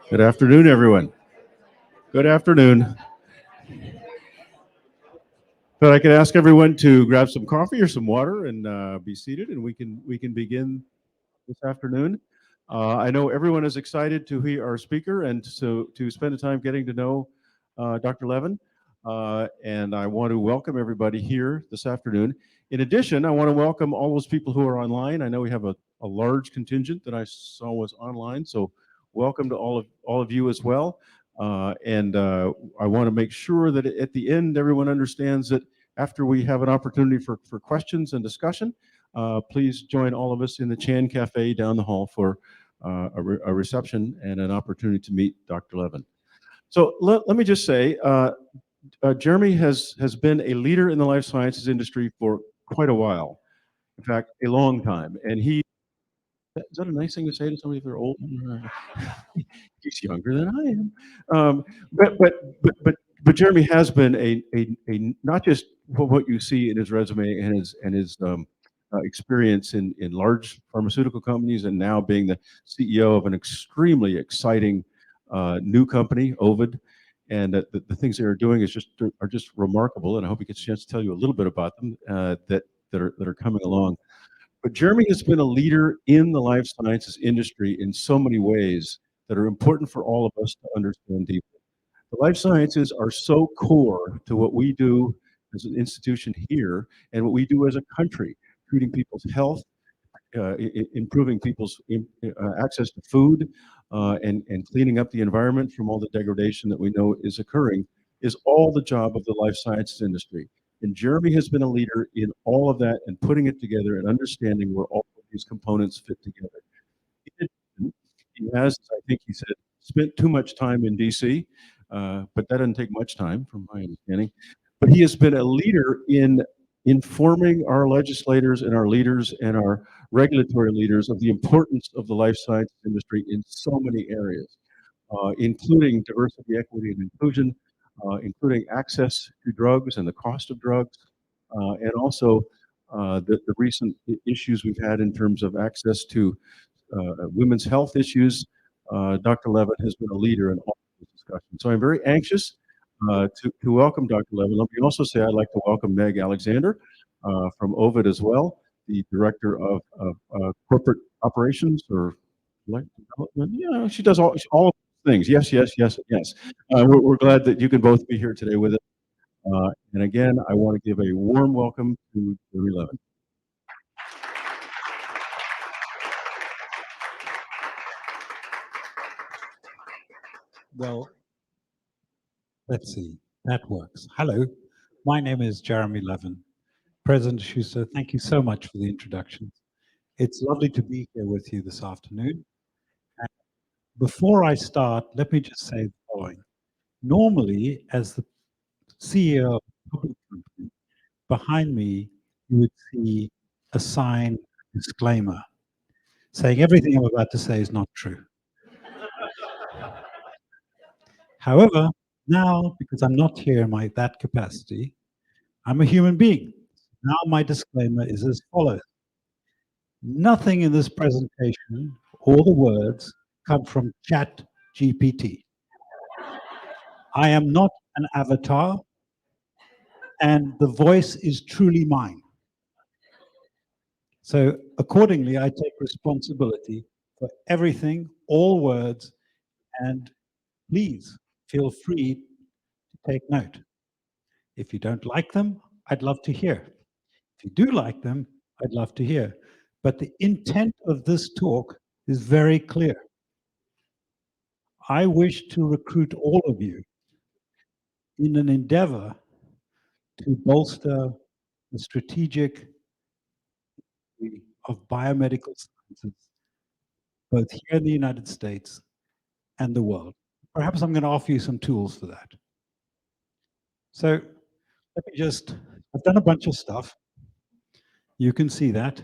Good afternoon, everyone. Good afternoon. But I could ask everyone to grab some coffee or some water and be seated, and we can begin this afternoon. I know everyone is excited to hear our speaker and so to spend the time getting to know Dr. Levin. And I want to welcome everybody here this afternoon. In addition, I want to welcome all those people who are online. I know we have a large contingent that I saw was online, so welcome to all of you as well. And I want to make sure that at the end, everyone understands that after we have an opportunity for questions and discussion, please join all of us in the Chan Cafe down the hall for a reception and an opportunity to meet Dr. Levin. So let me just say, Jeremy has been a leader in the life sciences industry for quite a while. In fact, a long time. And is that a nice thing to say to somebody if they're old? He's younger than I am. But Jeremy has been a not just what you see in his resume and his experience in large pharmaceutical companies, and now being the CEO of an extremely exciting new company, Ovid. And the things they are doing are just remarkable. And I hope he gets a chance to tell you a little bit about them that are coming along. But Jeremy has been a leader in the life sciences industry in so many ways that are important for all of us to understand deeply. The life sciences are so core to what we do as an institution here and what we do as a country, treating people's health, improving people's access to food, and cleaning up the environment from all the degradation that we know is occurring, is all the job of the life sciences industry. And Jeremy has been a leader in all of that and putting it together and understanding where all of these components fit together. He has, I think he said, spent too much time in DC, but that doesn't take much time from my understanding. But he has been a leader in informing our legislators and our leaders and our regulatory leaders of the importance of the life sciences industry in so many areas, including diversity, equity, and inclusion, including access to drugs and the cost of drugs, and also the recent issues we've had in terms of access to women's health issues. Dr. Levin has been a leader in all of these discussions. So I'm very anxious to welcome Dr. Levin. Let me also say I'd like to welcome Meg Alexander from Ovid as well, the Director of Corporate Operations or like development. Yeah, she does all things. Yes, yes, yes, yes. We're glad that you can both be here today with us. And again, I want to give a warm welcome to Jeremy Levin. Well, let's see. That works. Hello, my name is Jeremy Levin. President Schuster, thank you so much for the introduction. It's lovely to be here with you this afternoon. And before I start, let me just say the following. Normally, as the CEO of a public company, behind me, you would see a sign, disclaimer, saying everything I'm about to say is not true. However, now, because I'm not here in that capacity, I'm a human being. Now my disclaimer is as follows. Nothing in this presentation or the words come from Chat GPT. I am not an avatar, and the voice is truly mine. So accordingly, I take responsibility for everything, all words, and please feel free to take note. If you don't like them, I'd love to hear. If you do like them, I'd love to hear. But the intent of this talk is very clear. I wish to recruit all of you in an endeavor to bolster the strategic of biomedical sciences, both here in the United States and the world. Perhaps I'm going to offer you some tools for that. So let me just, I've done a bunch of stuff. You can see that.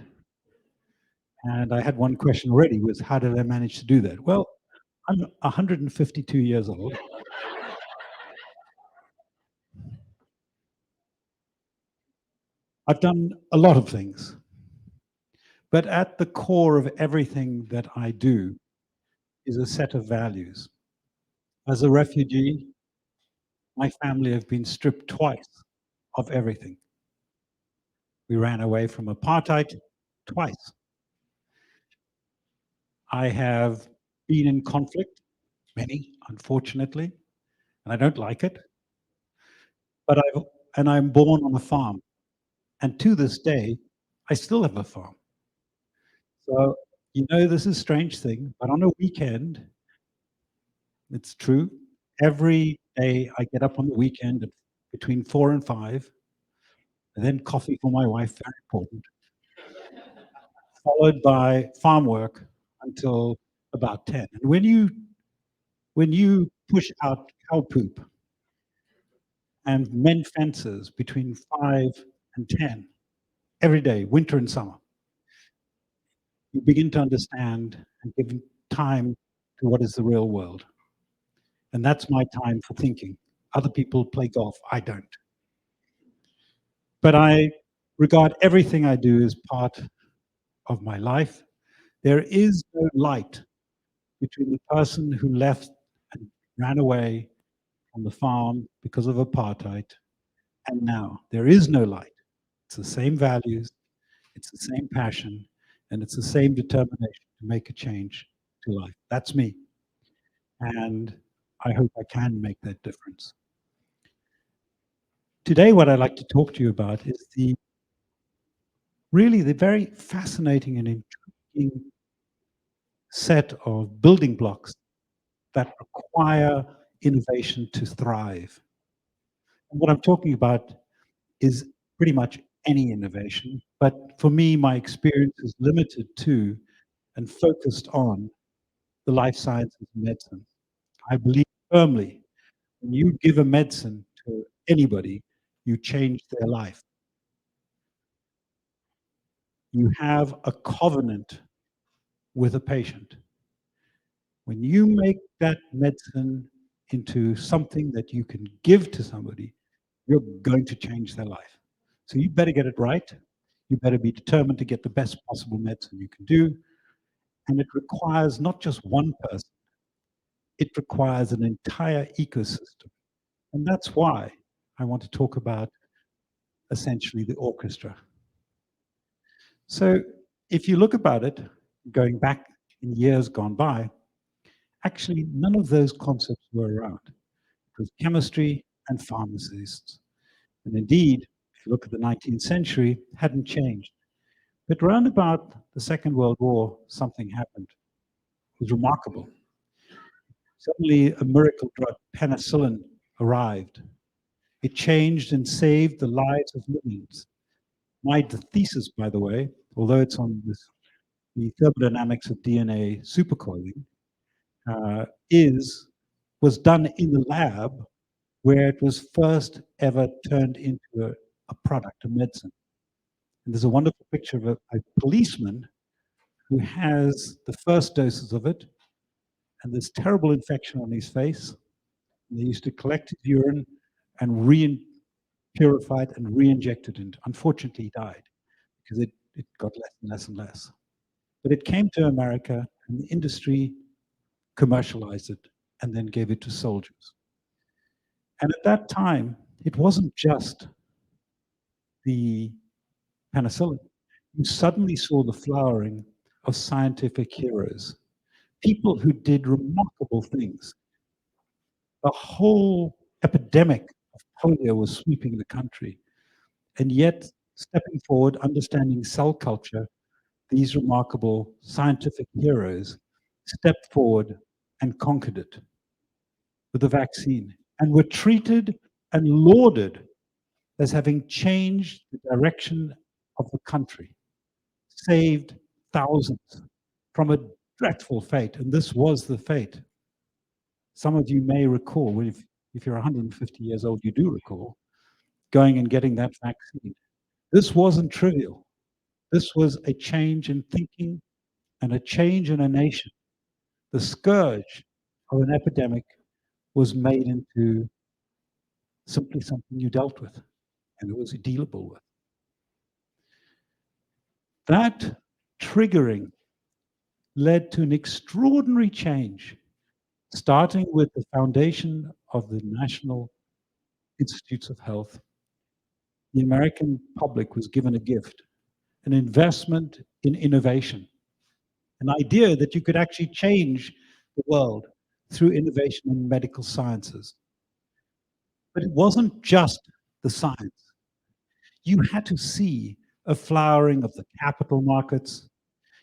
And I had one question already was, how did I manage to do that? Well, I'm 152 years old. I've done a lot of things. But at the core of everything that I do is a set of values. As a refugee, my family have been stripped twice of everything. We ran away from apartheid twice. I have been in conflict, many, unfortunately, and I don't like it. But I'm born on a farm. And to this day, I still have a farm. So, this is a strange thing, but on a weekend, it's true. Every day I get up on the weekend at between 4 and 5, and then coffee for my wife, very important, followed by farm work until about 10. And when you push out cow poop and mend fences between 5 and 10 every day, winter and summer, you begin to understand and give time to what is the real world. And that's my time for thinking. Other people play golf, I don't. But I regard everything I do as part of my life. There is no light between the person who left and ran away from the farm because of apartheid and now. There is no light. It's the same values, it's the same passion, and it's the same determination to make a change to life. That's me. And I hope I can make that difference. Today, what I'd like to talk to you about is really the very fascinating and intriguing set of building blocks that require innovation to thrive. And what I'm talking about is pretty much any innovation, but for me, my experience is limited to and focused on the life sciences and medicine. I believe firmly when you give a medicine to anybody, you change their life. You have a covenant with a patient. When you make that medicine into something that you can give to somebody, you're going to change their life. So you better get it right. You better be determined to get the best possible medicine you can do. And it requires not just one person, it requires an entire ecosystem. And that's why I want to talk about essentially the orchestra. So if you look about it, going back in years gone by, actually none of those concepts were around. It was chemistry and pharmacists. And indeed, if you look at the 19th century, it hadn't changed. But round about the Second World War, something happened. It was remarkable. Suddenly, a miracle drug, penicillin, arrived. It changed and saved the lives of millions. My thesis, by the way, although it's on this, the thermodynamics of DNA supercoiling, is was done in the lab where it was first ever turned into a product, a medicine. And there's a wonderful picture of a policeman who has the first doses of it, and this terrible infection on his face. And they used to collect his urine and purify it and re-inject it. And unfortunately, he died because it got less and less and less. But it came to America, and the industry commercialized it and then gave it to soldiers. And at that time, it wasn't just the penicillin. You suddenly saw the flowering of scientific heroes, people who did remarkable things. A whole epidemic of polio was sweeping the country. And yet, stepping forward, understanding cell culture, these remarkable scientific heroes stepped forward and conquered it with the vaccine and were treated and lauded as having changed the direction of the country, saved thousands from a dreadful fate. And this was the fate. Some of you may recall, well, if you're 150 years old, you do recall going and getting that vaccine. This wasn't trivial. This was a change in thinking and a change in a nation. The scourge of an epidemic was made into simply something you dealt with, and it was dealable with. That triggering led to an extraordinary change, starting with the foundation of the National Institutes of Health. The American public was given a gift, an investment in innovation, an idea that you could actually change the world through innovation in medical sciences. But it wasn't just the science. You had to see a flowering of the capital markets,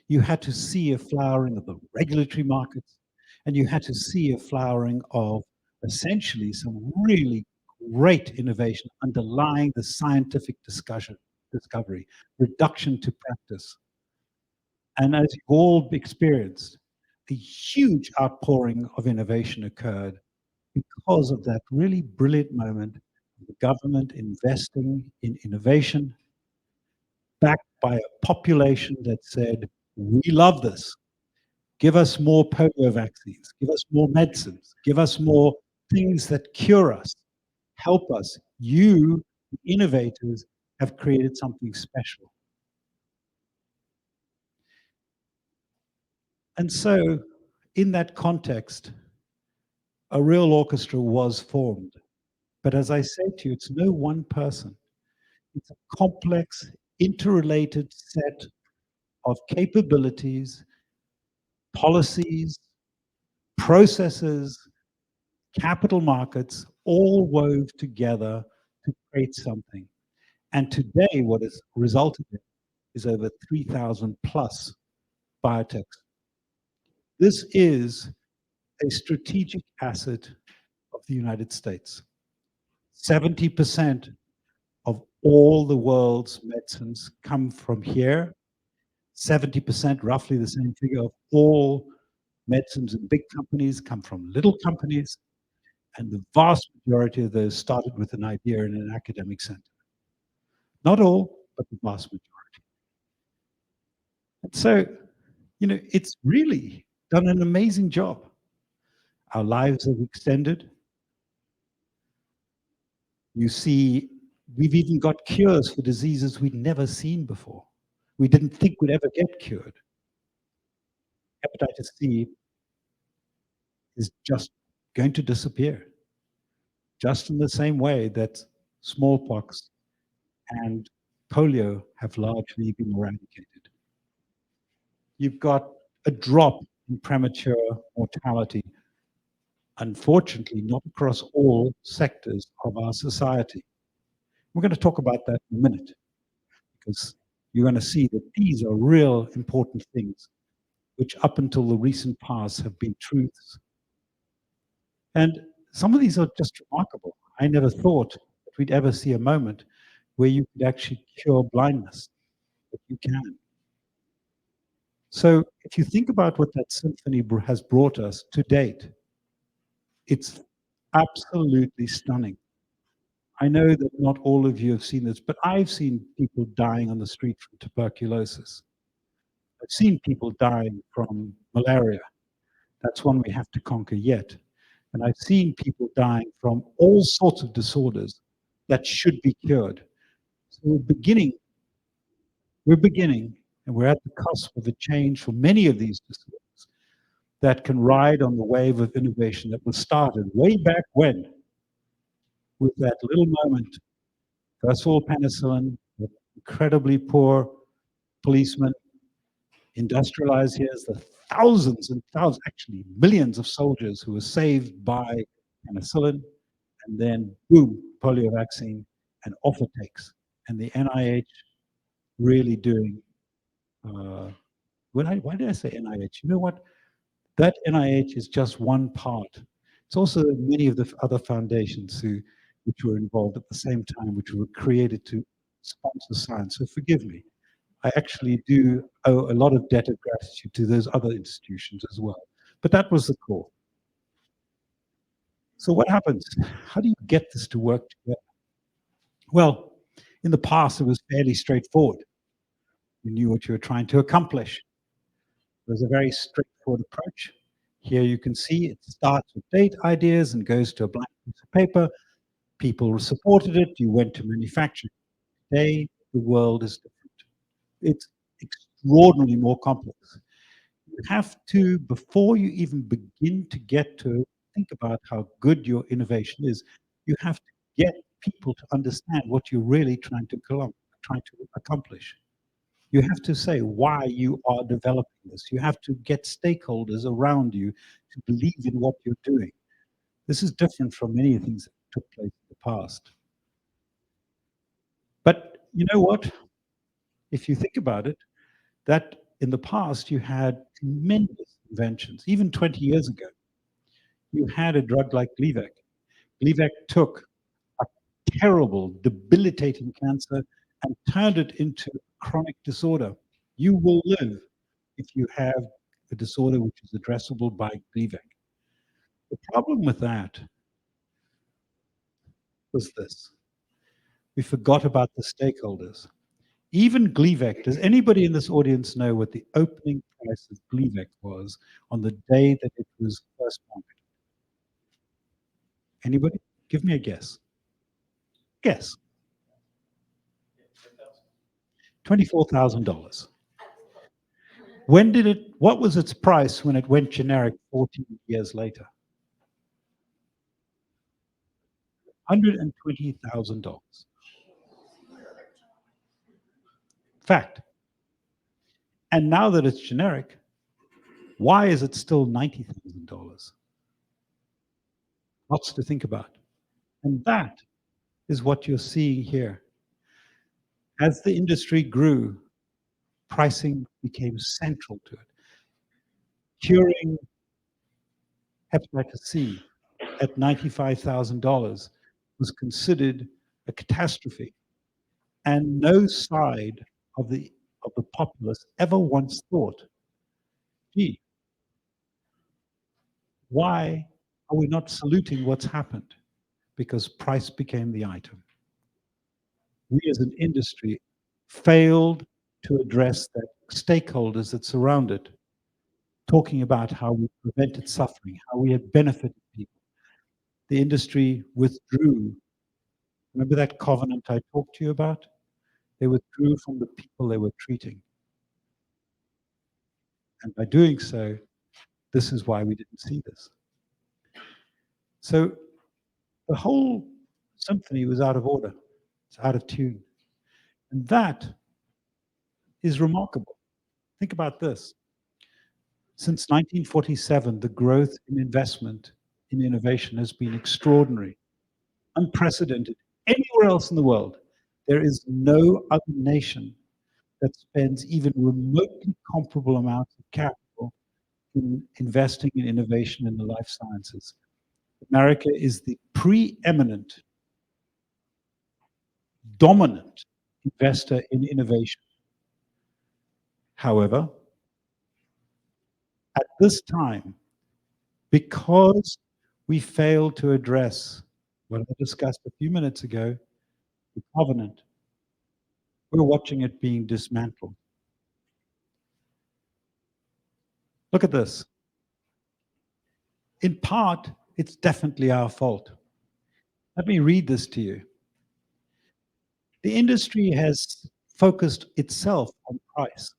you had to see a flowering of the regulatory markets, and you had to see a flowering of essentially some really great innovation underlying the scientific discovery, reduction to practice. And as you've all experienced, a huge outpouring of innovation occurred because of that really brilliant moment of the government investing in innovation, backed by a population that said, we love this. Give us more polio vaccines, give us more medicines, give us more things that cure us, help us. You, the innovators, have created something special. And so, in that context, a real orchestra was formed. But as I say to you, it's no one person. It's a complex, interrelated set of capabilities, policies, processes, capital markets, all wove together to create something. And today, what has resulted in is over 3,000 plus biotechs. This is a strategic asset of the United States. 70% of all the world's medicines come from here. 70%, roughly the same figure, of all medicines in big companies come from little companies. And the vast majority of those started with an idea in an academic center. Not all, but the vast majority. And so, it's really done an amazing job. Our lives have extended. You see, we've even got cures for diseases we'd never seen before. We didn't think we'd ever get cured. Hepatitis C is just going to disappear. just in the same way that smallpox and polio have largely been eradicated. You've got a drop in premature mortality, unfortunately, not across all sectors of our society. We're going to talk about that in a minute because you're going to see that these are real important things, which up until the recent past have been truths. And some of these are just remarkable. I never thought that we'd ever see a moment where you could actually cure blindness, but you can. So if you think about what that symphony has brought us to date, it's absolutely stunning. I know that not all of you have seen this, but I've seen people dying on the street from tuberculosis. I've seen people dying from malaria. That's one we have to conquer yet. And I've seen people dying from all sorts of disorders that should be cured. So we're beginning, and we're at the cusp of a change for many of these disorders that can ride on the wave of innovation that was started way back when with that little moment. First of all, penicillin, with incredibly poor policemen, industrialized years, the thousands and thousands, actually millions of soldiers who were saved by penicillin, and then boom, polio vaccine, and off it takes. And the NIH really doing, why did I say NIH? You know what? That NIH is just one part. It's also many of the other foundations which were involved at the same time, which were created to sponsor science. So forgive me. I actually do owe a lot of debt of gratitude to those other institutions as well. But that was the core. So what happens? How do you get this to work together? Well, in the past, it was fairly straightforward. You knew what you were trying to accomplish. It was a very straightforward approach. Here you can see it starts with date ideas and goes to a blank piece of paper. People supported it. You went to manufacturing. Today, the world is different. It's extraordinarily more complex. You have to, before you even begin to get to think about how good your innovation is, you have to get people to understand what you're really trying to accomplish. You have to say why you are developing this. You have to get stakeholders around you to believe in what you're doing. This is different from many things that took place in the past. But you know what? If you think about it, that in the past you had tremendous inventions. Even 20 years ago, you had a drug like Gleevec. Gleevec took a terrible, debilitating cancer and turned it into a chronic disorder. You will live if you have a disorder which is addressable by Gleevec. The problem with that was this. We forgot about the stakeholders. Even Gleevec, does anybody in this audience know what the opening price of Gleevec was on the day that it was first marketed? Anybody? Give me a guess. Guess. $24,000. What was its price when it went generic 14 years later? $120,000. Fact. And now that it's generic, why is it still $90,000? Lots to think about. And that is what you're seeing here. As the industry grew, pricing became central to it. Curing hepatitis C at $95,000 was considered a catastrophe. And no side of the populace ever once thought, gee, why are we not saluting what's happened? Because price became the item. We as an industry failed to address the stakeholders that surround it, talking about how we prevented suffering, how we had benefited people. The industry withdrew. Remember that covenant I talked to you about? They withdrew from the people they were treating. And by doing so, this is why we didn't see this. So The whole symphony was out of order. It's out of tune. And that is remarkable. Think about this. Since 1947, the growth in investment in innovation has been extraordinary, unprecedented. Anywhere else in the world, there is no other nation that spends even remotely comparable amounts of capital in investing in innovation in the life sciences. America is the preeminent, dominant investor in innovation. However, at this time, because we failed to address what I discussed a few minutes ago, the covenant, we're watching it being dismantled. Look at this. In part, it's definitely our fault. Let me read this to you. The industry has focused itself on price.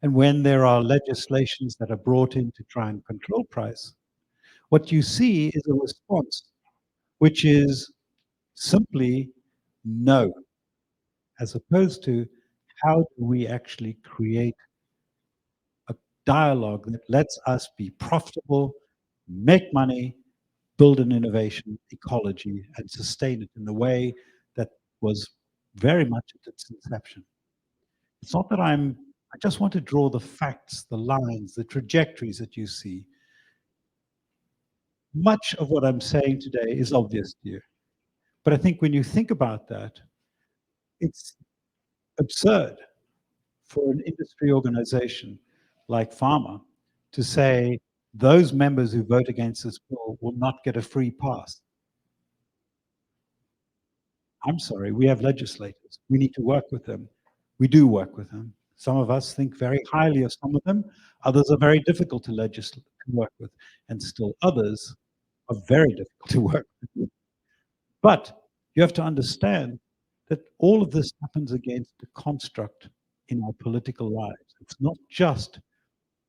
And when there are legislations that are brought in to try and control price, what you see is a response, which is simply no, as opposed to how do we actually create a dialogue that lets us be profitable, make money, build an innovation ecology, and sustain it in the way that was very much at its inception. It's not that I just want to draw the facts, the lines, the trajectories that you see. Much of what I'm saying today is obvious to you. But I think when you think about that, it's absurd for an industry organization like pharma to say those members who vote against this bill will not get a free pass. I'm sorry, we have legislators. We need to work with them. We do work with them. Some of us think very highly of some of them. Others are very difficult to legislate, to work with. And still others are very difficult to work with. But you have to understand that all of this happens against the construct in our political lives. It's not just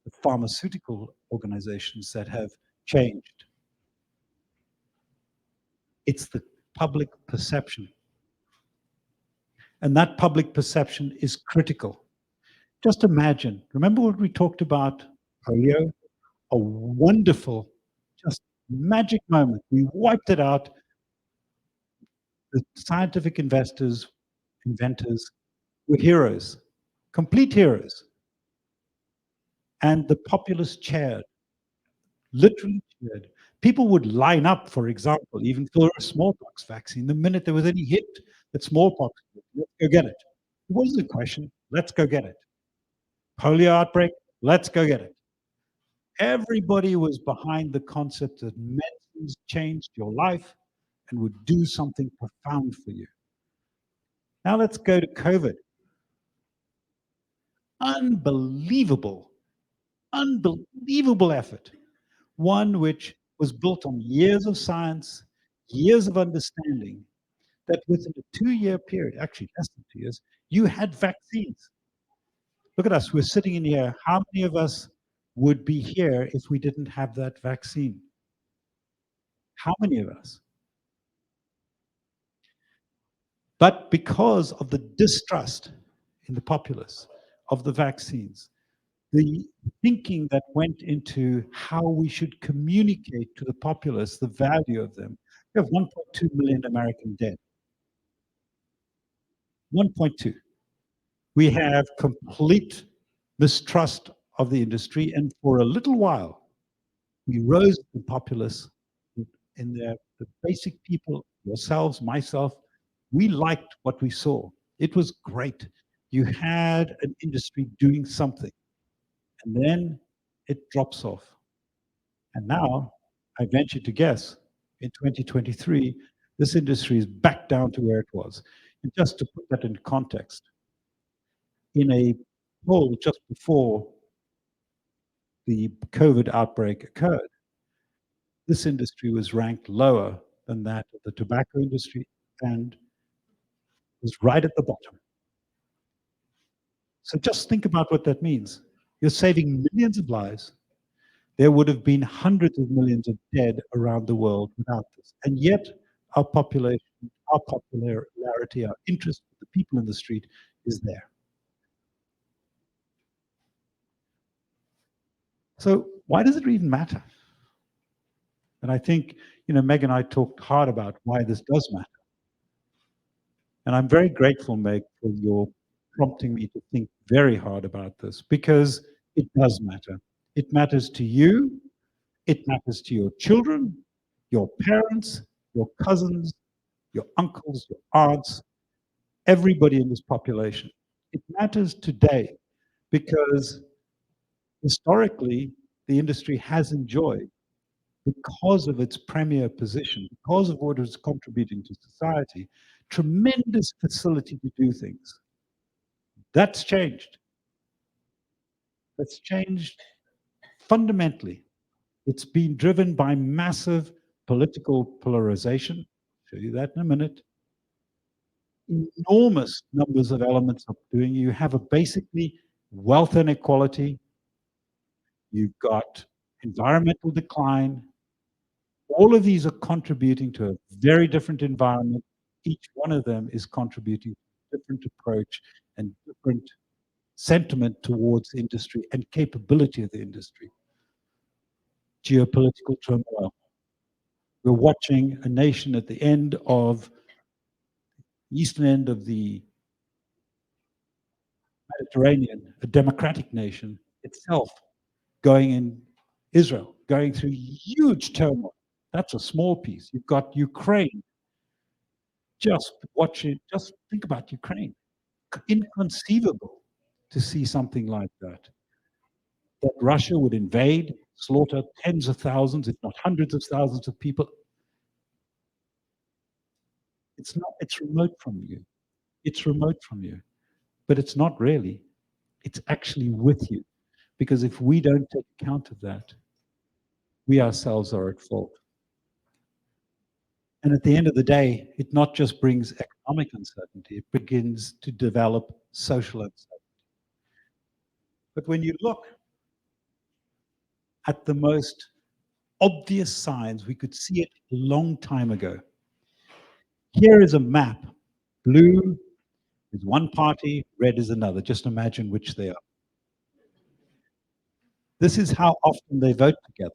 the pharmaceutical organizations that have changed. It's the public perception. And that public perception is critical. Just imagine, remember what we talked about polio? A wonderful, just magic moment. We wiped it out. The scientific investors, inventors were heroes, complete heroes. And the populace cheered, literally cheered. People would line up, for example, even for a smallpox vaccine. The minute there was any hint that smallpox, let's go get it. It wasn't a question, let's go get it. Polio outbreak, let's go get it. Everybody was behind the concept that medicines changed your life and would do something profound for you. Now let's go to COVID. Unbelievable, unbelievable effort. One which was built on years of science, years of understanding, that within a 2-year period, actually less than 2 years, you had vaccines. Look at us, we're sitting in here. How many of us would be here if we didn't have that vaccine? How many of us? But because of the distrust in the populace of the vaccines, the thinking that went into how we should communicate to the populace the value of them. We have 1.2 million American dead. 1.2. We have complete mistrust of the industry, and for a little while, we rose the populace in the basic people, yourselves, myself. We liked what we saw. It was great. You had an industry doing something, and then it drops off. And now, I venture to guess, in 2023, this industry is back down to where it was. And just to put that in context, in a poll just before the COVID outbreak occurred, this industry was ranked lower than that of the tobacco industry and was right at the bottom. So just think about what that means. You're saving millions of lives. there would have been hundreds of millions of dead around the world without this. And yet, our population, our popularity, our interest with the people in the street is there. So why does it even matter? And I think, Meg and I talked hard about why this does matter. And I'm very grateful, Meg, for your prompting me to think very hard about this because it does matter. It matters to you, it matters to your children, your parents, your cousins, your uncles, your aunts, everybody in this population. It matters today because historically, the industry has enjoyed, because of its premier position, because of what it's contributing to society, tremendous facility to do things. That's changed. That's changed fundamentally. It's been driven by massive political polarization. I'll show you that in a minute. Enormous numbers of elements of doing. You have a basically wealth inequality. You've got environmental decline. All of these are contributing to a very different environment. Each one of them is contributing to a different approach and different sentiment towards industry and capability of the industry. Geopolitical turmoil. We're watching a nation at the end of the eastern end of the Mediterranean, a democratic nation itself, going in Israel, going through huge turmoil. That's a small piece. You've got Ukraine. Just watch it. Just think about Ukraine. Inconceivable to see something like that. That Russia would invade, slaughter tens of thousands, if not hundreds of thousands of people. It's not, it's remote from you. It's remote from you. But it's not really. It's actually with you. Because if we don't take account of that, we ourselves are at fault. And at the end of the day, it not just brings economic uncertainty, it begins to develop social uncertainty. But when you look at the most obvious signs, we could see it a long time ago. Here is a map. Blue is one party, red is another. Just imagine which they are. This is how often they vote together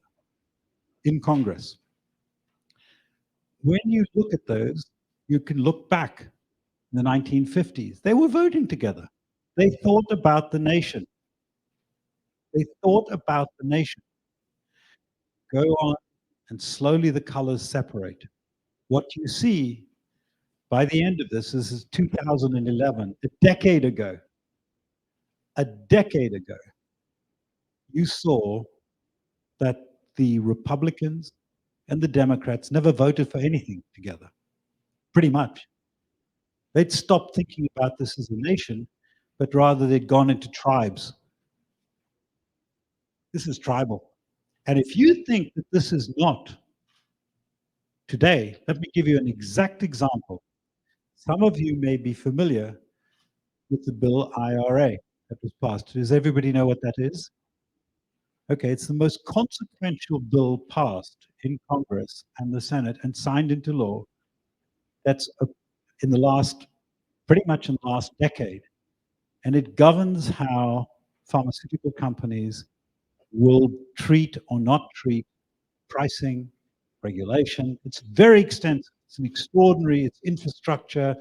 in Congress. When you look at those, you can look back in the 1950s. They were voting together. They thought about the nation. They thought about the nation. Go on, and slowly the colors separate. What you see by the end of this is 2011, a decade ago, you saw that the Republicans and the Democrats never voted for anything together, pretty much. They'd stopped thinking about this as a nation, but rather they'd gone into tribes. This is tribal. And if you think that this is not today, let me give you an exact example. Some of you may be familiar with the bill IRA that was passed. Does everybody know what that is? Okay, it's the most consequential bill passed in Congress and the Senate and signed into law. That's in the last, pretty much in the last decade. And it governs how pharmaceutical companies will treat or not treat pricing, regulation. It's very extensive. It's an extraordinary, it's infrastructure.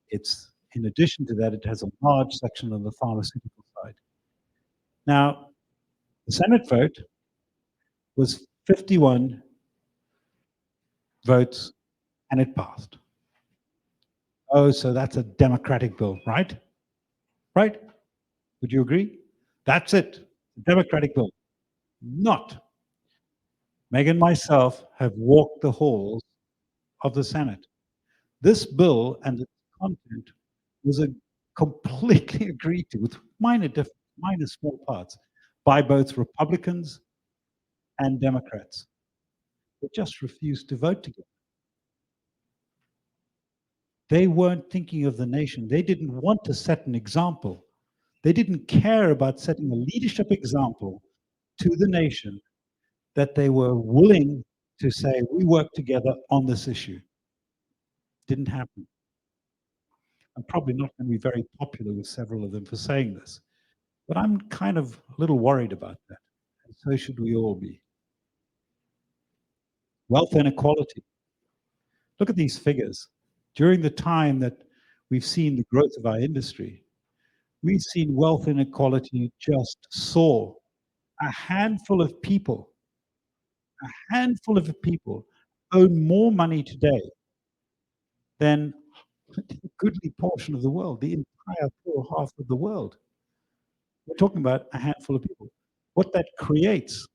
It's, in addition to that, it has a large section on the pharmaceutical side. Now, the Senate vote was 51 votes and it passed. Oh, so that's a democratic bill, right? Right? Would you agree? That's it. Democratic bill. Not. Meg and myself have walked the halls of the Senate. This bill and its content was completely agreed to with minor small parts by both Republicans and Democrats. They just refused to vote together. They weren't thinking of the nation. They didn't want to set an example. They didn't care about setting a leadership example to the nation that they were willing to say, we work together on this issue. Didn't happen. I'm probably not going to be very popular with several of them for saying this, but I'm kind of a little worried about that. And so should we all be. Wealth inequality. Look at these figures. During the time that we've seen the growth of our industry, we've seen wealth inequality just soar. A handful of people, a handful of people own more money today than a goodly portion of the world, the entire poor half of the world. We're talking about a handful of people. What that creates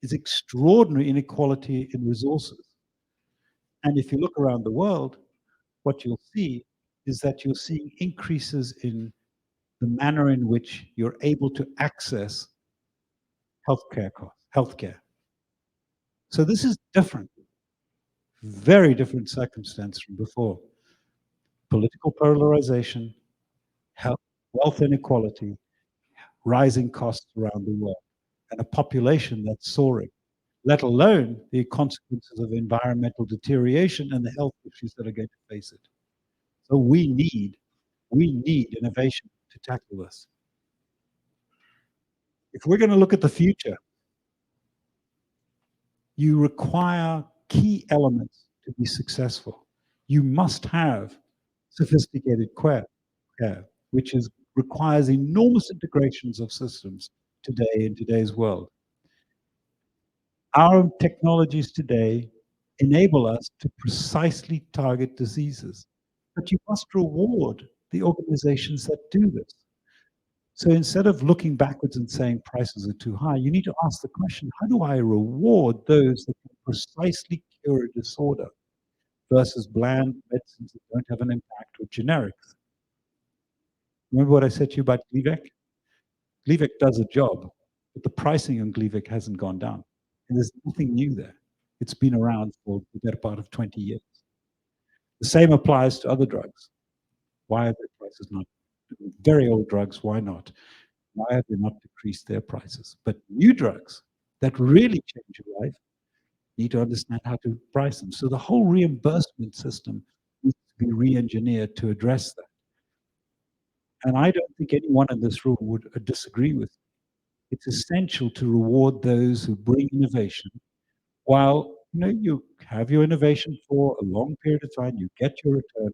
is extraordinary inequality in resources. And if you look around the world, what you'll see is that you're seeing increases in the manner in which you're able to access healthcare costs, healthcare. So this is different, very different circumstance from before. Political polarization, health, wealth inequality, rising costs around the world, and a population that's soaring, let alone the consequences of environmental deterioration and the health issues that are going to face it. So we need innovation to tackle this. If we're going to look at the future, you require key elements to be successful. You must have sophisticated care, which requires enormous integrations of systems today in today's world. Our technologies today enable us to precisely target diseases, but you must reward the organizations that do this. So instead of looking backwards and saying prices are too high, you need to ask the question, how do I reward those that can precisely cure a disorder versus bland medicines that don't have an impact or generics? Remember what I said to you about Gleevec? Gleevec does a job, but the pricing on Gleevec hasn't gone down. And there's nothing new there. It's been around for the better part of 20 years. The same applies to other drugs. Why are their prices not? Very old drugs, why not? Why have they not decreased their prices? But new drugs that really change your life need to understand how to price them. So the whole reimbursement system needs to be re-engineered to address that. And I don't think anyone in this room would disagree with me. It's essential to reward those who bring innovation while you have your innovation for a long period of time, you get your return,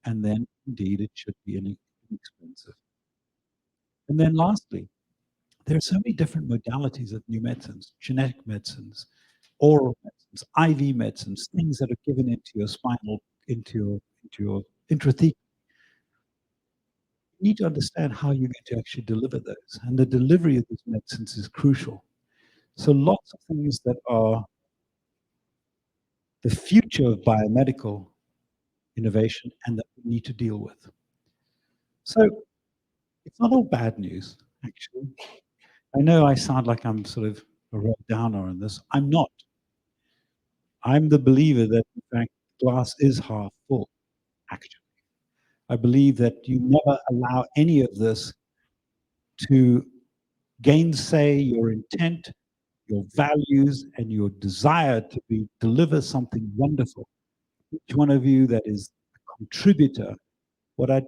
and then indeed it should be inexpensive. And then lastly, there are so many different modalities of new medicines, genetic medicines, oral medicines, IV medicines, things that are given into your spinal, into your intrathecal. You need to understand how you're going to actually deliver those. And the delivery of these medicines is crucial. So lots of things that are the future of biomedical innovation and that we need to deal with. So it's not all bad news, actually. I know I sound like I'm sort of a real downer on this. I'm not. I'm the believer that, in fact, glass is half full, actually. I believe that you never allow any of this to gainsay your intent, your values, and your desire to deliver something wonderful. Each one of you that is a contributor, what I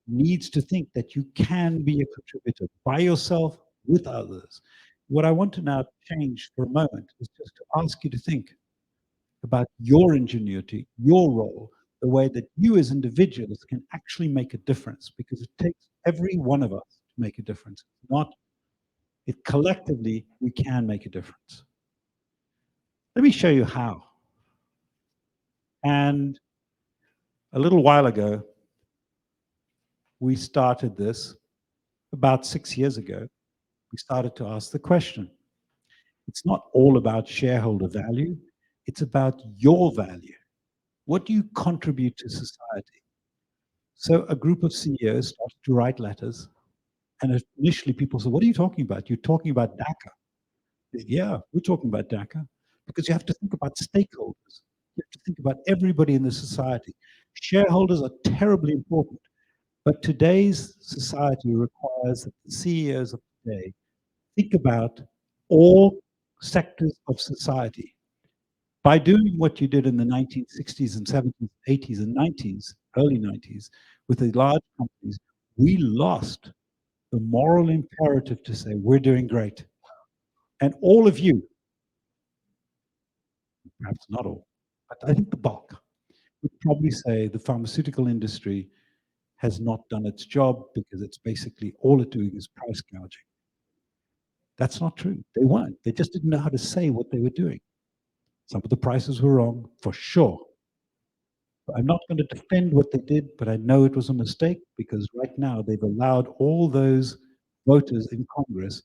needs to think that you can be a contributor by yourself, with others. What I want to now change for a moment is just to ask you to think about your ingenuity, your role, the way that you as individuals can actually make a difference, because it takes every one of us to make a difference. Not it collectively, we can make a difference. Let me show you how. And a little while ago, we started this about 6 years ago. We started to ask the question. It's not all about shareholder value. It's about your value. What do you contribute to society? So a group of CEOs started to write letters. And initially people said, what are you talking about? You're talking about DACA. Said, yeah, we're talking about DACA because you have to think about stakeholders. You have to think about everybody in the society. Shareholders are terribly important. But today's society requires that the CEOs of today think about all sectors of society. By doing what you did in the 1960s and 70s, 80s and 90s, early 90s, with the large companies, we lost the moral imperative to say, we're doing great. And all of you, perhaps not all, but I think the bulk, would probably say the pharmaceutical industry has not done its job because it's basically all it's doing is price gouging. That's not true. They weren't. They just didn't know how to say what they were doing. Some of the prices were wrong, for sure. I'm not going to defend what they did, but I know it was a mistake because right now they've allowed all those voters in Congress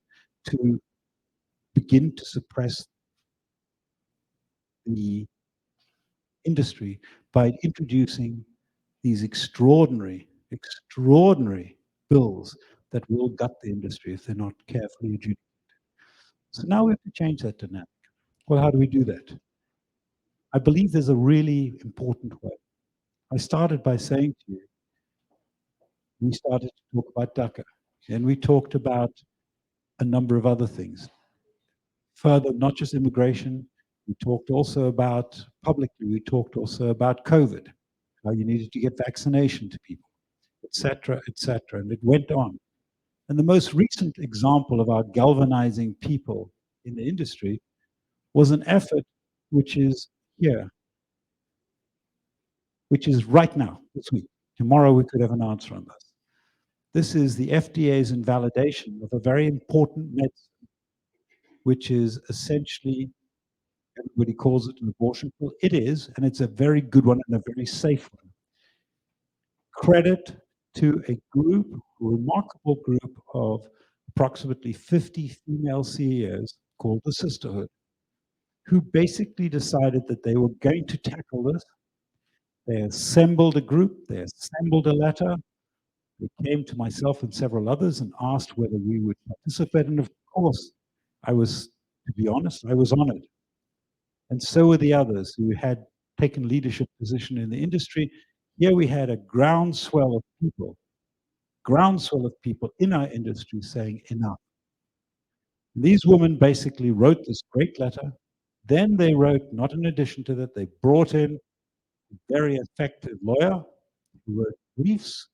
to begin to suppress the industry by introducing these extraordinary bills that will gut the industry if they're not carefully adjudicated. So now we have to change that dynamic. Well, how do we do that? I believe there's a really important way. I started by saying to you, we started to talk about DACA, and we talked about a number of other things. Further, not just immigration, we talked also about, publicly, we talked also about COVID, how you needed to get vaccination to people, et cetera, and it went on. And the most recent example of our galvanizing people in the industry was an effort which is here, which is right now, this week. Tomorrow we could have an answer on this. This is the FDA's invalidation of a very important medicine, which is essentially, everybody calls it an abortion pill. It is, and it's a very good one and a very safe one. Credit to a group, a remarkable group of approximately 50 female CEOs called the Sisterhood, who basically decided that they were going to tackle this. They assembled a group, they assembled a letter, they came to myself and several others and asked whether we would participate. And of course, I was, to be honest, I was honored. And so were the others who had taken leadership position in the industry. Here we had a groundswell of people in our industry saying enough. These women basically wrote this great letter. Then they wrote, not in addition to that, they brought in a very effective lawyer who wrote briefs,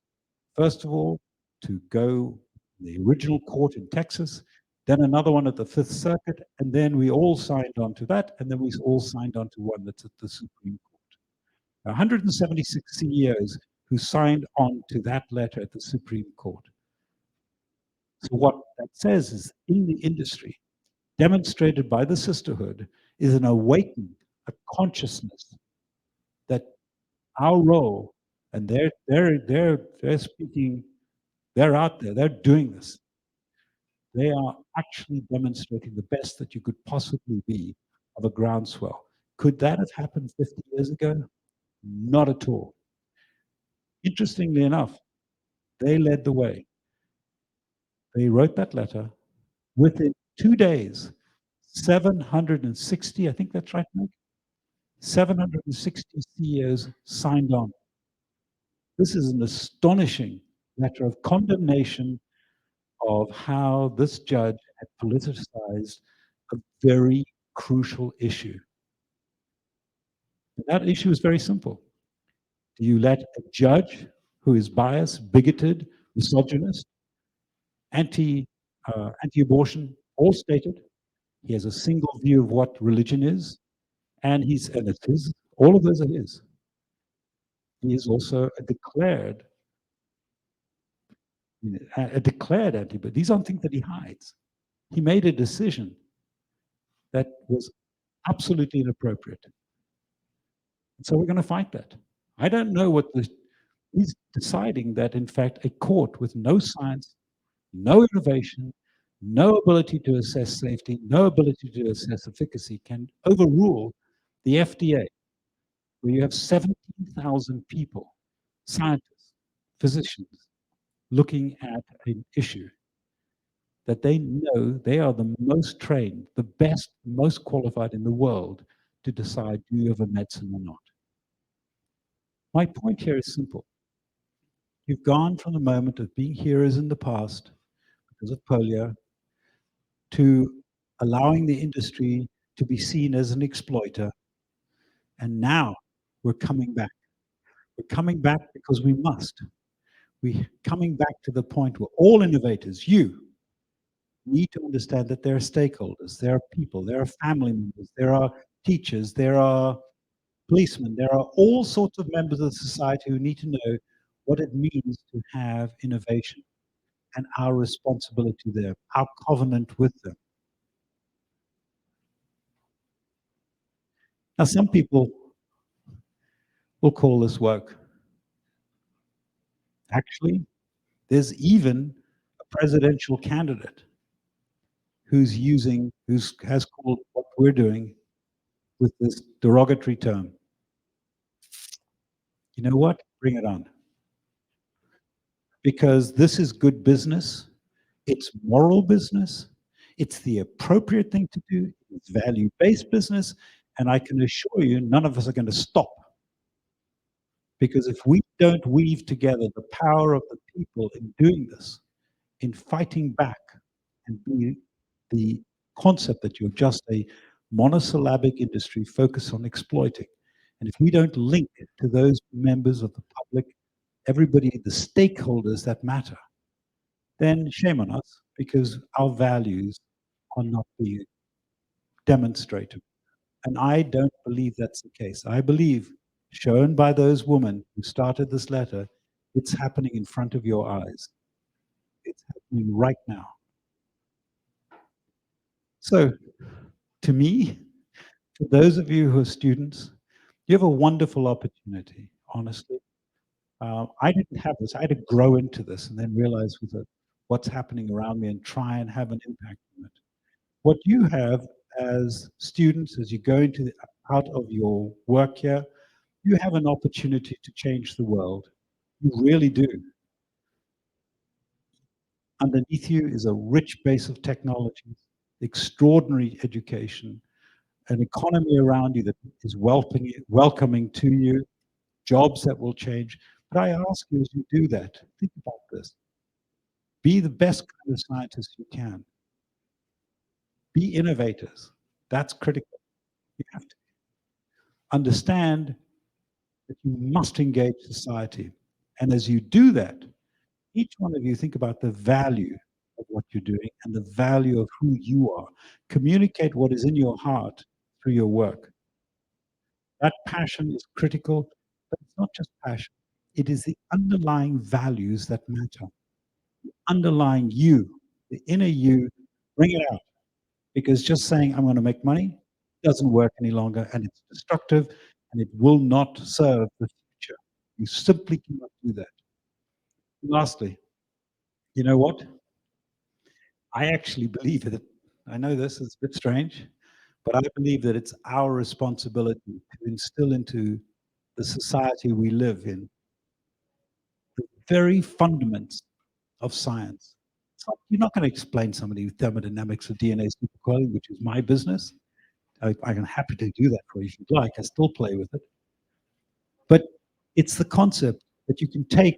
first of all, to go the original court in Texas, then another one at the Fifth Circuit, and then we all signed on to that, and then we all signed on to one that's at the Supreme Court. 176 CEOs who signed on to that letter at the Supreme Court. So what that says is, in the industry, demonstrated by the sisterhood, is an awakening, a consciousness that our role, and they're speaking, they're out there, they're doing this. They are actually demonstrating the best that you could possibly be of a groundswell. Could that have happened 50 years ago? Not at all. Interestingly enough, they led the way. They wrote that letter. Within 2 days, 760, I think that's right, Mike? 760 CEOs signed on. This is an astonishing letter of condemnation of how this judge had politicized a very crucial issue. And that issue is very simple. Do you let a judge who is biased, bigoted, misogynist, anti-abortion, all stated, he has a single view of what religion is, and it's his, all of those are his. He is also a declared anti, but these aren't things that he hides. He made a decision that was absolutely inappropriate. And so we're going to fight that. I don't know what he's deciding that, in fact, a court with no science, no innovation, no ability to assess safety, no ability to assess efficacy can overrule the FDA, where you have 17,000 people, scientists, physicians, looking at an issue that they know they are the most trained, the best, most qualified in the world to decide, do you have a medicine or not? My point here is simple. You've gone from the moment of being heroes in the past because of polio to allowing the industry to be seen as an exploiter. And now we're coming back. We're coming back because we must. We're coming back to the point where all innovators, you, need to understand that there are stakeholders, there are people, there are family members, there are teachers, there are policemen, there are all sorts of members of society who need to know what it means to have innovation and our responsibility there, our covenant with them. Now, some people will call this work. Actually, there's even a presidential candidate who's has called what we're doing with this derogatory term. You know what? Bring it on. Because this is good business, it's moral business, it's the appropriate thing to do, it's value-based business, and I can assure you none of us are going to stop. Because if we don't weave together the power of the people in doing this, in fighting back and be the concept that you're just a monosyllabic industry focused on exploiting. And if we don't link to those members of the public, everybody, the stakeholders that matter, then shame on us because our values are not being demonstrated. And I don't believe that's the case. I believe, shown by those women who started this letter, it's happening in front of your eyes. It's happening right now. So, to me, to those of you who are students, you have a wonderful opportunity, honestly. I didn't have this. I had to grow into this and then realize what's happening around me and try and have an impact on it. What you have as students, as you go out of your work here, you have an opportunity to change the world. You really do. Underneath you is a rich base of technologies, extraordinary education, an economy around you that is welcoming to you, jobs that will change. But I ask you as you do that, think about this. Be the best kind of scientist you can. Be innovators. That's critical. You have to understand that you must engage society. And as you do that, each one of you think about the value of what you're doing and the value of who you are. Communicate what is in your heart through your work. That passion is critical, but it's not just passion. It is the underlying values that matter. Underlying you, the inner you, bring it out. Because just saying, I'm going to make money, doesn't work any longer, and it's destructive, and it will not serve the future. You simply cannot do that. Lastly, you know what? I actually believe that, I know this is a bit strange, but I believe that it's our responsibility to instill into the society we live in the very fundaments of science. You're not going to explain somebody thermodynamics or DNA supercoiling, which is my business. I'm happy to do that for you if you'd like. I still play with it. But it's the concept that you can take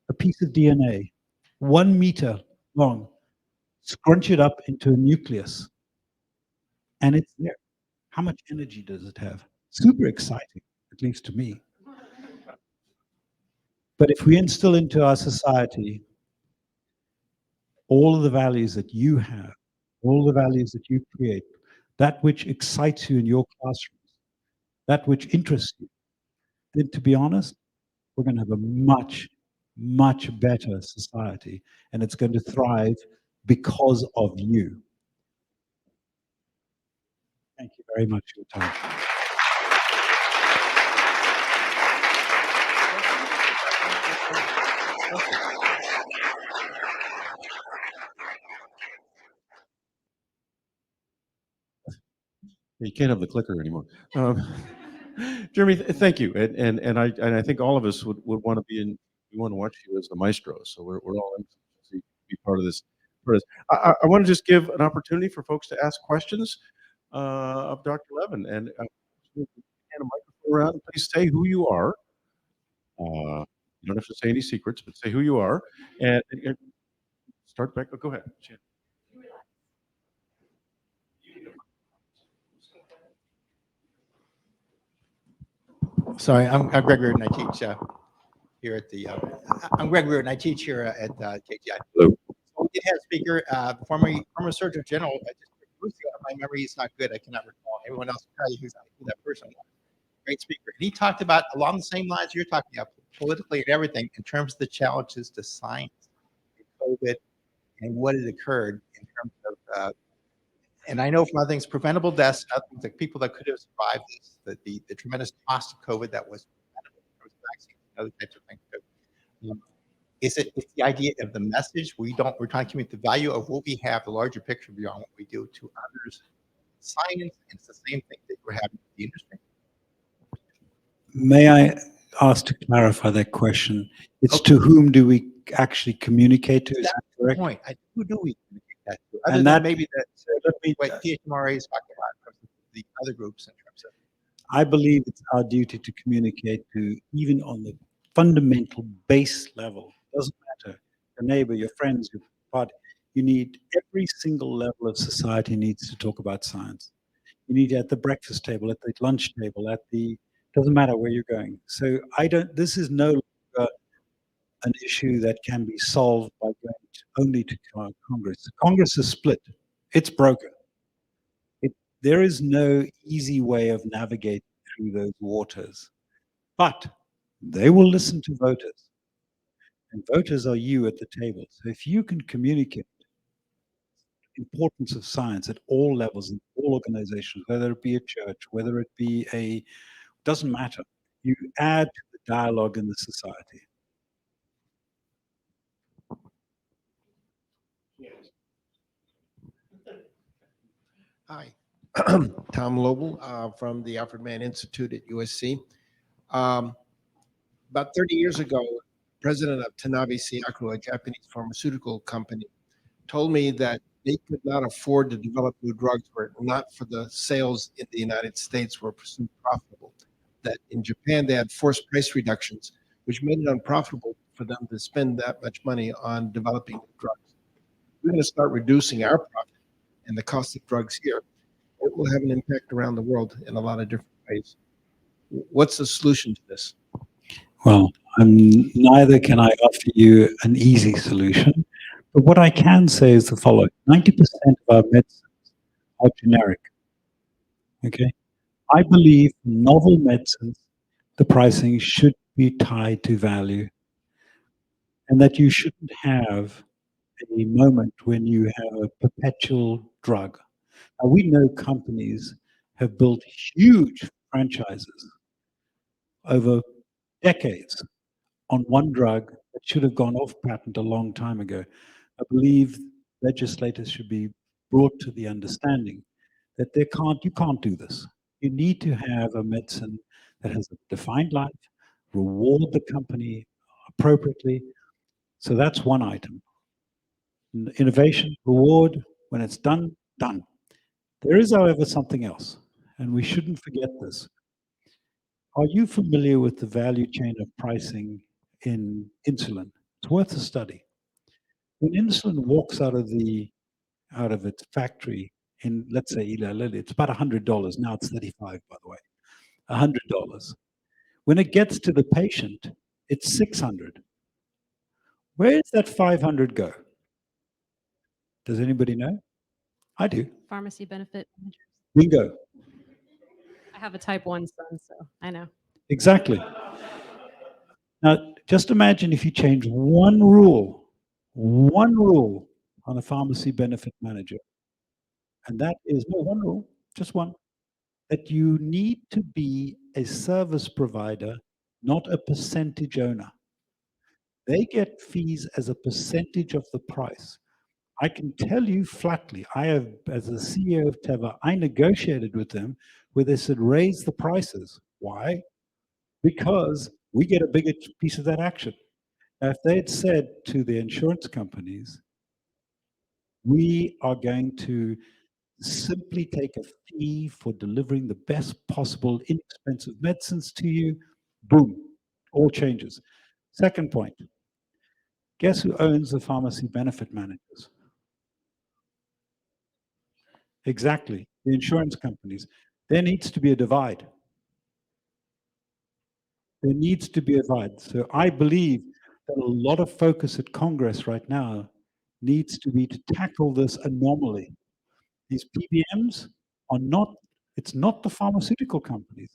a piece of DNA, 1 meter long, scrunch it up into a nucleus, and it's there. How much energy does it have? Super exciting, at least to me. But if we instill into our society all of the values that you have, all the values that you create, that which excites you in your classrooms, that which interests you, then to be honest, we're going to have a much, much better society, and it's going to thrive because of you. Thank you very much for your time. You can't have the clicker anymore. Jeremy, thank you, and I think all of us would want to be in. We want to watch you as the maestro, so we're all anxious to be part of this. I want to just give an opportunity for folks to ask questions of Dr. Levin, and hand a microphone around. Please say who you are. You don't have to say any secrets, but say who you are, and start back. Go ahead. Sorry, I'm Greg Reardon. I teach here at the. I'm Greg Reardon. I teach here at KGI. Hello. So we did have a speaker, former Surgeon General. My memory is not good. I cannot recall. Everyone else can tell you who that person was. Great speaker. And he talked about along the same lines you're talking about, politically and everything, in terms of the challenges to science, COVID, and what had occurred in terms of. And I know from other things, preventable deaths, other things like people that could have survived this, the tremendous cost of COVID that was preventable, there was vaccines and other types of things. It's the idea of the message. We're trying to communicate the value of what we have, the larger picture beyond what we do to others. Science, and it's the same thing that we're having with the industry. May I ask to clarify that question? It's to whom do we actually communicate to? Is That's that the correct? point. Who do we communicate that to? Other And than that- maybe that let me- what PHMRA is talking about from the other groups in terms of. I believe it's our duty to communicate to, even on the fundamental base level. Doesn't matter, your neighbor, your friends, your party. You need every single level of society needs to talk about science. You need it at the breakfast table, at the lunch table, doesn't matter where you're going. So this is no longer an issue that can be solved by going only to Congress. Congress is split. It's broken. There is no easy way of navigating through those waters, but they will listen to voters, and voters are you at the table. So if you can communicate the importance of science at all levels, in all organizations, whether it be a church, whether it be doesn't matter. You add to the dialogue in the society. Hi, Tom Lobel from the Alfred Mann Institute at USC. About 30 years ago, president of Tanabe Siyaku, a Japanese pharmaceutical company, told me that they could not afford to develop new drugs were it not for the sales in the United States were pursued profitable. That in Japan, they had forced price reductions, which made it unprofitable for them to spend that much money on developing new drugs. We're going to start reducing our profit and the cost of drugs here. It will have an impact around the world in a lot of different ways. What's the solution to this? Well, neither can I offer you an easy solution, but what I can say is the following. 90% of our medicines are generic. Okay? I believe novel medicines, the pricing should be tied to value, and that you shouldn't have a moment when you have a perpetual drug. Now, we know companies have built huge franchises over decades on one drug that should have gone off patent a long time ago. I believe legislators should be brought to the understanding that you can't do this. You need to have a medicine that has a defined life, reward the company appropriately. So that's one item. Innovation, reward, when it's done, done. There is, however, something else, and we shouldn't forget this. Are you familiar with the value chain of pricing in insulin? It's worth a study. When insulin walks out of its factory in, let's say, Eli Lilly, it's about $100. Now it's 35, by the way. $100. When it gets to the patient, it's 600. Where does that 500 go? Does anybody know? I do. Pharmacy benefit managers. Bingo. I have a type 1 son, so I know. Exactly. Now, just imagine if you change one rule on a pharmacy benefit manager. And that is, no, one rule, just one, that you need to be a service provider, not a percentage owner. They get fees as a percentage of the price. I can tell you flatly, I have, as the CEO of Teva, I negotiated with them where they said, raise the prices. Why? Because we get a bigger piece of that action. Now, if they had said to the insurance companies, we are going to simply take a fee for delivering the best possible inexpensive medicines to you, boom, all changes. Second point, guess who owns the pharmacy benefit managers? Exactly, the insurance companies. There needs to be a divide. There needs to be a divide. So I believe that a lot of focus at Congress right now needs to be to tackle this anomaly. These PBMs are not, it's not the pharmaceutical companies.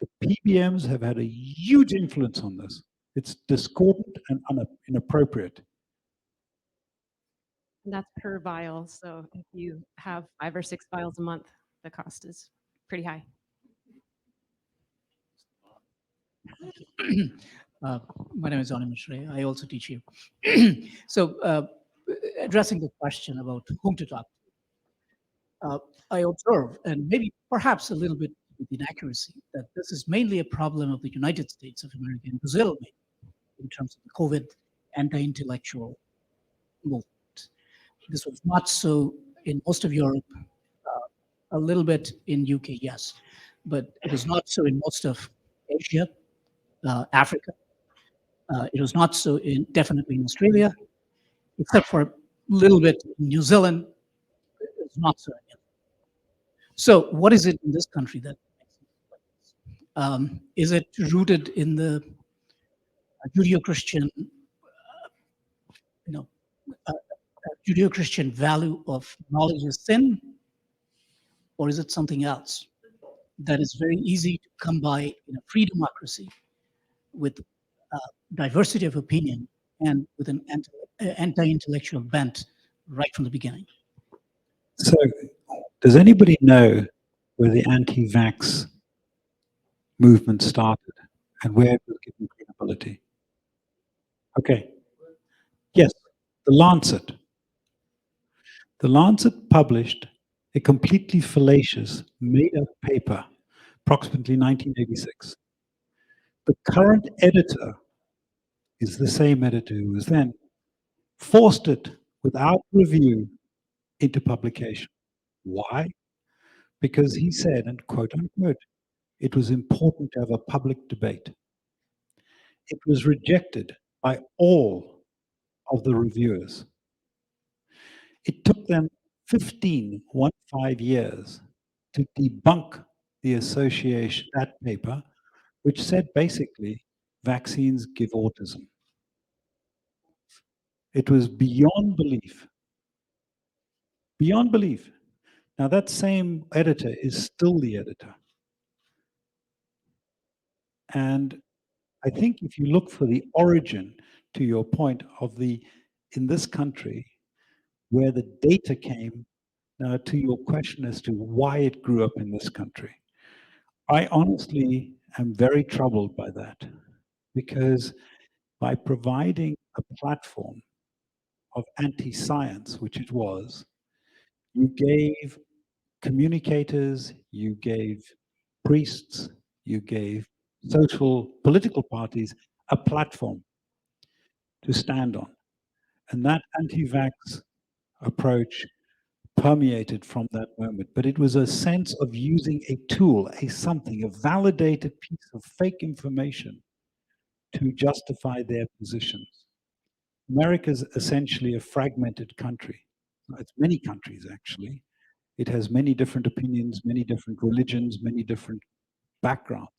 The PBMs have had a huge influence on this. It's discordant and inappropriate. And that's per vial. So if you have 5 or 6 vials a month, the cost is pretty high. Uh, my name is Ani Mishre. I also teach here. So, addressing the question about whom to talk to, I observe, and maybe perhaps a little bit with inaccuracy, that this is mainly a problem of the United States of America and Brazil, maybe, in terms of the COVID anti-intellectual movement. This was not so in most of Europe, a little bit in UK, yes, but it was not so in most of Asia, Africa. It was not so definitely in Australia, except for a little bit in New Zealand. It's not so. So, what is it in this country that is it rooted in the Judeo-Christian, you know, Judeo-Christian value of knowledge is sin, or is it something else that is very easy to come by in a free democracy with diversity of opinion and with an anti-intellectual bent right from the beginning? So, does anybody know where the anti-vax movement started and where it was given credibility? Okay. Yes, the Lancet. The Lancet published a completely fallacious, made-up paper, approximately 1986. The current editor is the same editor who was then, forced it without review into publication. Why? Because he said, and quote unquote, it was important to have a public debate. It was rejected by all of the reviewers. It took them 15 years to debunk the association, that paper, which said basically vaccines give autism. It was beyond belief. Beyond belief. Now, that same editor is still the editor. And I think if you look for the origin, to your point, of in this country, where the data came, now to your question as to why it grew up in this country, I honestly am very troubled by that, because by providing a platform of anti-science, which it was, you gave communicators, you gave priests, you gave social political parties a platform to stand on. And that anti-vax approach permeated from that moment. But it was a sense of using a tool, a validated piece of fake information to justify their positions. America is essentially a fragmented country. It's many countries, actually. It has many different opinions, many different religions, many different backgrounds.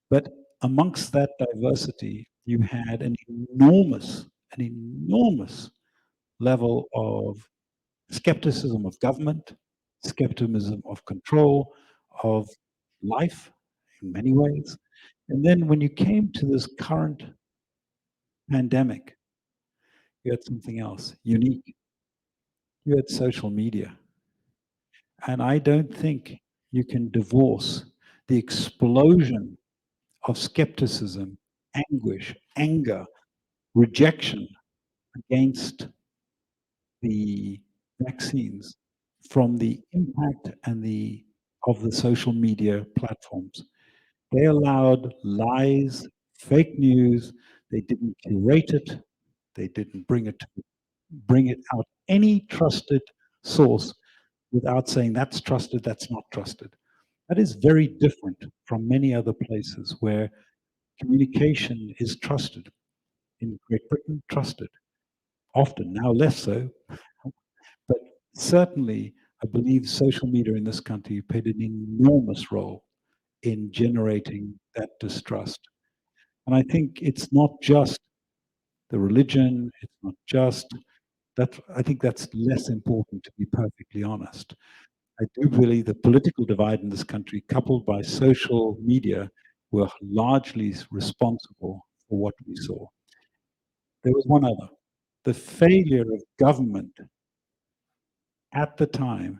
But amongst that diversity, you had an enormous level of skepticism of government, skepticism of control, of life in many ways. And then when you came to this current pandemic, you had something else unique. You had social media. And I don't think you can divorce the explosion of skepticism, anguish, anger, rejection against the vaccines from the impact of the social media platforms. They allowed lies, fake news. They didn't curate it. They didn't bring it out any trusted source without saying that's trusted, that's not trusted. That is very different from many other places where communication is trusted. In Great Britain, trusted. Often, now less so. But certainly, I believe social media in this country played an enormous role in generating that distrust. And I think it's not just the religion, it's not just that. I think that's less important, to be perfectly honest. I do believe the political divide in this country, coupled by social media, were largely responsible for what we saw. There was one other, the failure of government at the time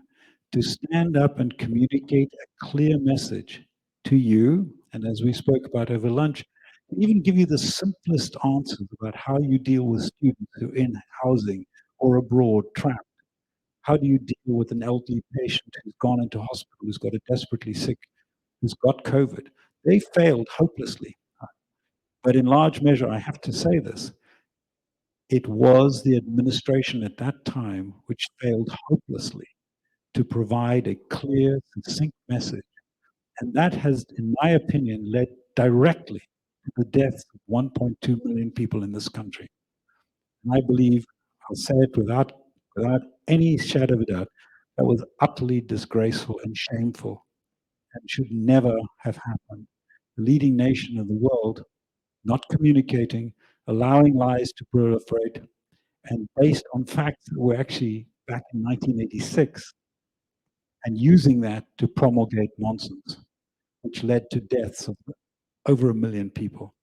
to stand up and communicate a clear message to you, and as we spoke about over lunch, even give you the simplest answers about how you deal with students who are in housing or abroad trapped. How do you deal with an elderly patient who's gone into hospital, who's got a desperately sick, who's got COVID? They failed hopelessly. But in large measure, I have to say this, it was the administration at that time which failed hopelessly to provide a clear, succinct message. And that has, in my opinion, led directly to the deaths of 1.2 million people in this country. And I believe, I'll say it without any shadow of a doubt, that was utterly disgraceful and shameful and should never have happened. The leading nation of the world not communicating, allowing lies to proliferate, and based on facts that were actually back in 1986, and using that to promulgate nonsense, which led to deaths of over 1 million people.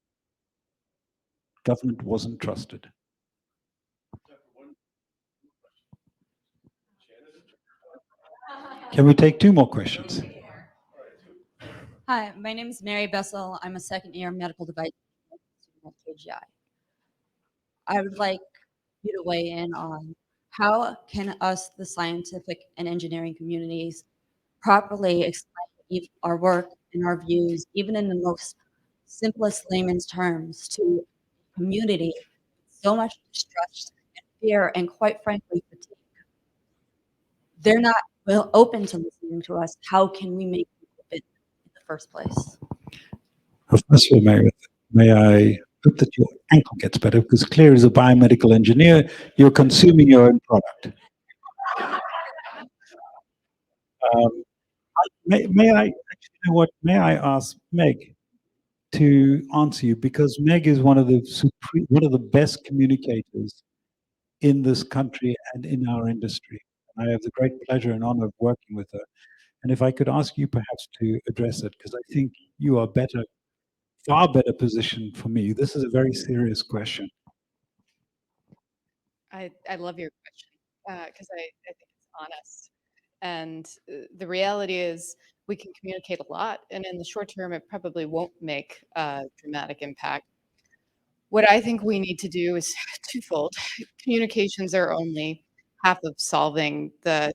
Government wasn't trusted. Can we take 2 more questions? Hi, my name is Mary Bessel. I'm a second-year medical device student at KGI. I would like you to weigh in on how can us, the scientific and engineering communities, properly explain our work and our views, even in the most simplest layman's terms, to a community with so much distrust and fear and, quite frankly, fatigue. They're not open to listening to us. How can we make them open in the first place? Professor Meredith, may I hope that your ankle gets better, because clearly as a biomedical engineer, you're consuming your own product. May I, actually, you know what, may I ask Meg to answer you, because Meg is one of the best communicators in this country and in our industry. And I have the great pleasure and honor of working with her. And if I could ask you perhaps to address it, because I think you are better, far better positioned for me. This is a very serious question. I love your question because I think it's honest. And the reality is, we can communicate a lot, and in the short term, it probably won't make a dramatic impact. What I think we need to do is twofold. Communications are only half of solving the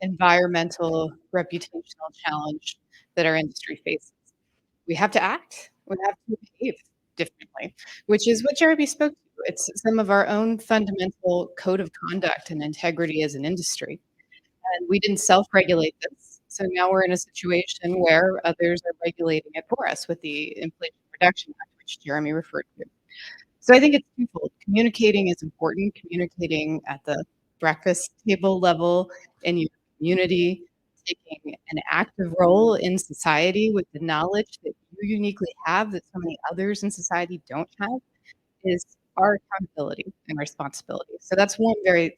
environmental reputational challenge that our industry faces. We have to act, we have to behave differently, which is what Jeremy spoke to. It's some of our own fundamental code of conduct and integrity as an industry. And we didn't self-regulate this. So now we're in a situation where others are regulating it for us with the Inflation Reduction Act, which Jeremy referred to. So I think it's twofold. Communicating is important, communicating at the breakfast table level in your community, taking an active role in society with the knowledge that you uniquely have that so many others in society don't have is our accountability and responsibility. So that's one very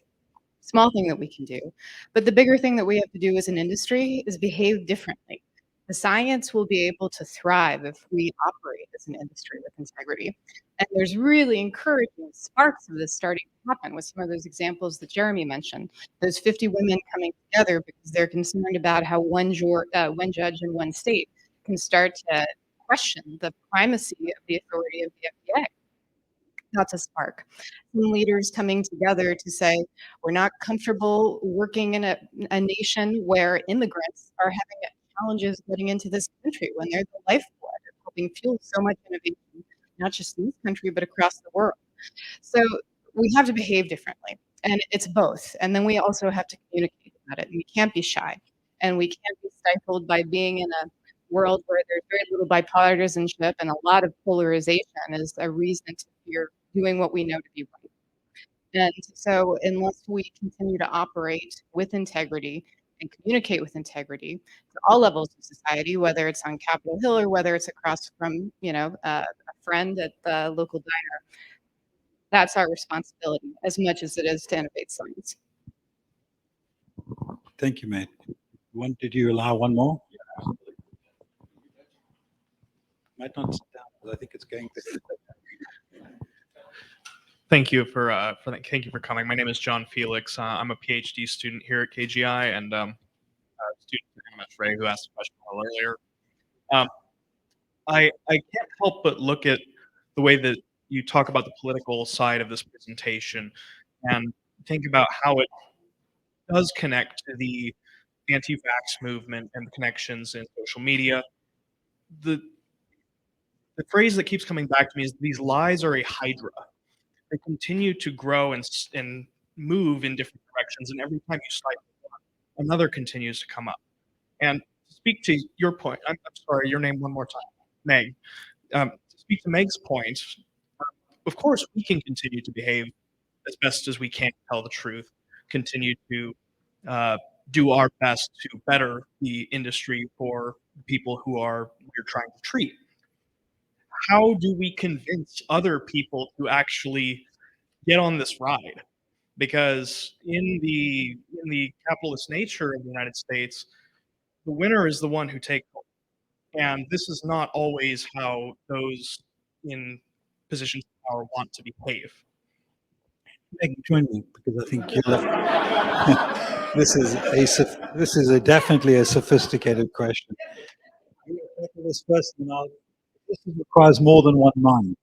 small thing that we can do. But the bigger thing that we have to do as an industry is behave differently. The science will be able to thrive if we operate as an industry with integrity. And there's really encouraging sparks of this starting to happen with some of those examples that Jeremy mentioned. Those 50 women coming together because they're concerned about how one judge in one state can start to question the primacy of the authority of the FDA. That's a spark. Some leaders coming together to say, we're not comfortable working in a nation where immigrants are having challenges getting into this country when they're the lifeblood of helping fuel so much innovation, not just in this country, but across the world. So we have to behave differently, and it's both. And then we also have to communicate about it. We can't be shy, and we can't be stifled by being in a world where there's very little bipartisanship and a lot of polarization is a reason to fear doing what we know to be right. And so unless we continue to operate with integrity and communicate with integrity to all levels of society, whether it's on Capitol Hill or whether it's across from, a friend at the local diner. That's our responsibility as much as it is to innovate science. Thank you, mate. Did you allow one more? Might not sit down, but I think it's going to. Thank you for that. Thank you for coming. My name is John Felix. I'm a PhD student here at KGI and a student for MS Ray who asked a question a little earlier. I can't help but look at the way that you talk about the political side of this presentation and think about how it does connect to the anti-vax movement and the connections in social media. The the phrase that keeps coming back to me is these lies are a hydra. They continue to grow and move in different directions, and every time you cite one, another continues to come up. And to speak to your point, I'm sorry, your name one more time, Meg. To speak to Meg's point, of course we can continue to behave as best as we can, tell the truth, continue to do our best to better the industry for people who we're trying to treat. How do we convince other people to actually get on this ride? Because in the capitalist nature of the United States, the winner is the one who takes home. And this is not always how those in positions of power want to behave. Meg, join me because I think this is definitely a sophisticated question. This person, this requires more than one mind.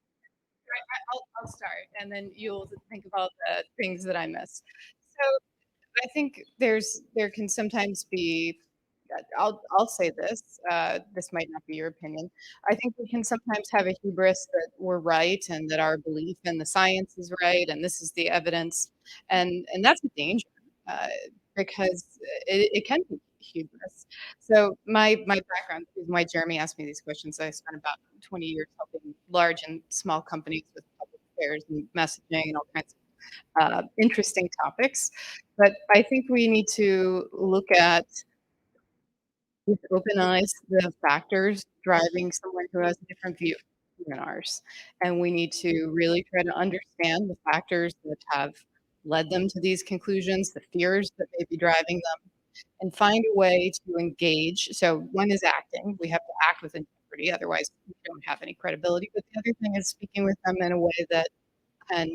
I'll start, and then you'll think about the things that I miss. So I think there can sometimes be. I'll say this. This might not be your opinion. I think we can sometimes have a hubris that we're right and that our belief in the science is right and this is the evidence, and that's a danger because it can be hubris. So my background, the reason why Jeremy asked me these questions, I spent about 20 years helping large and small companies with public affairs and messaging and all kinds of interesting topics. But I think we need to look at with open eyes the factors driving someone who has a different view than ours. And we need to really try to understand the factors that have led them to these conclusions, the fears that may be driving them, and find a way to engage. So one is acting. We have to act with integrity, otherwise we don't have any credibility. But the other thing is speaking with them in a way that can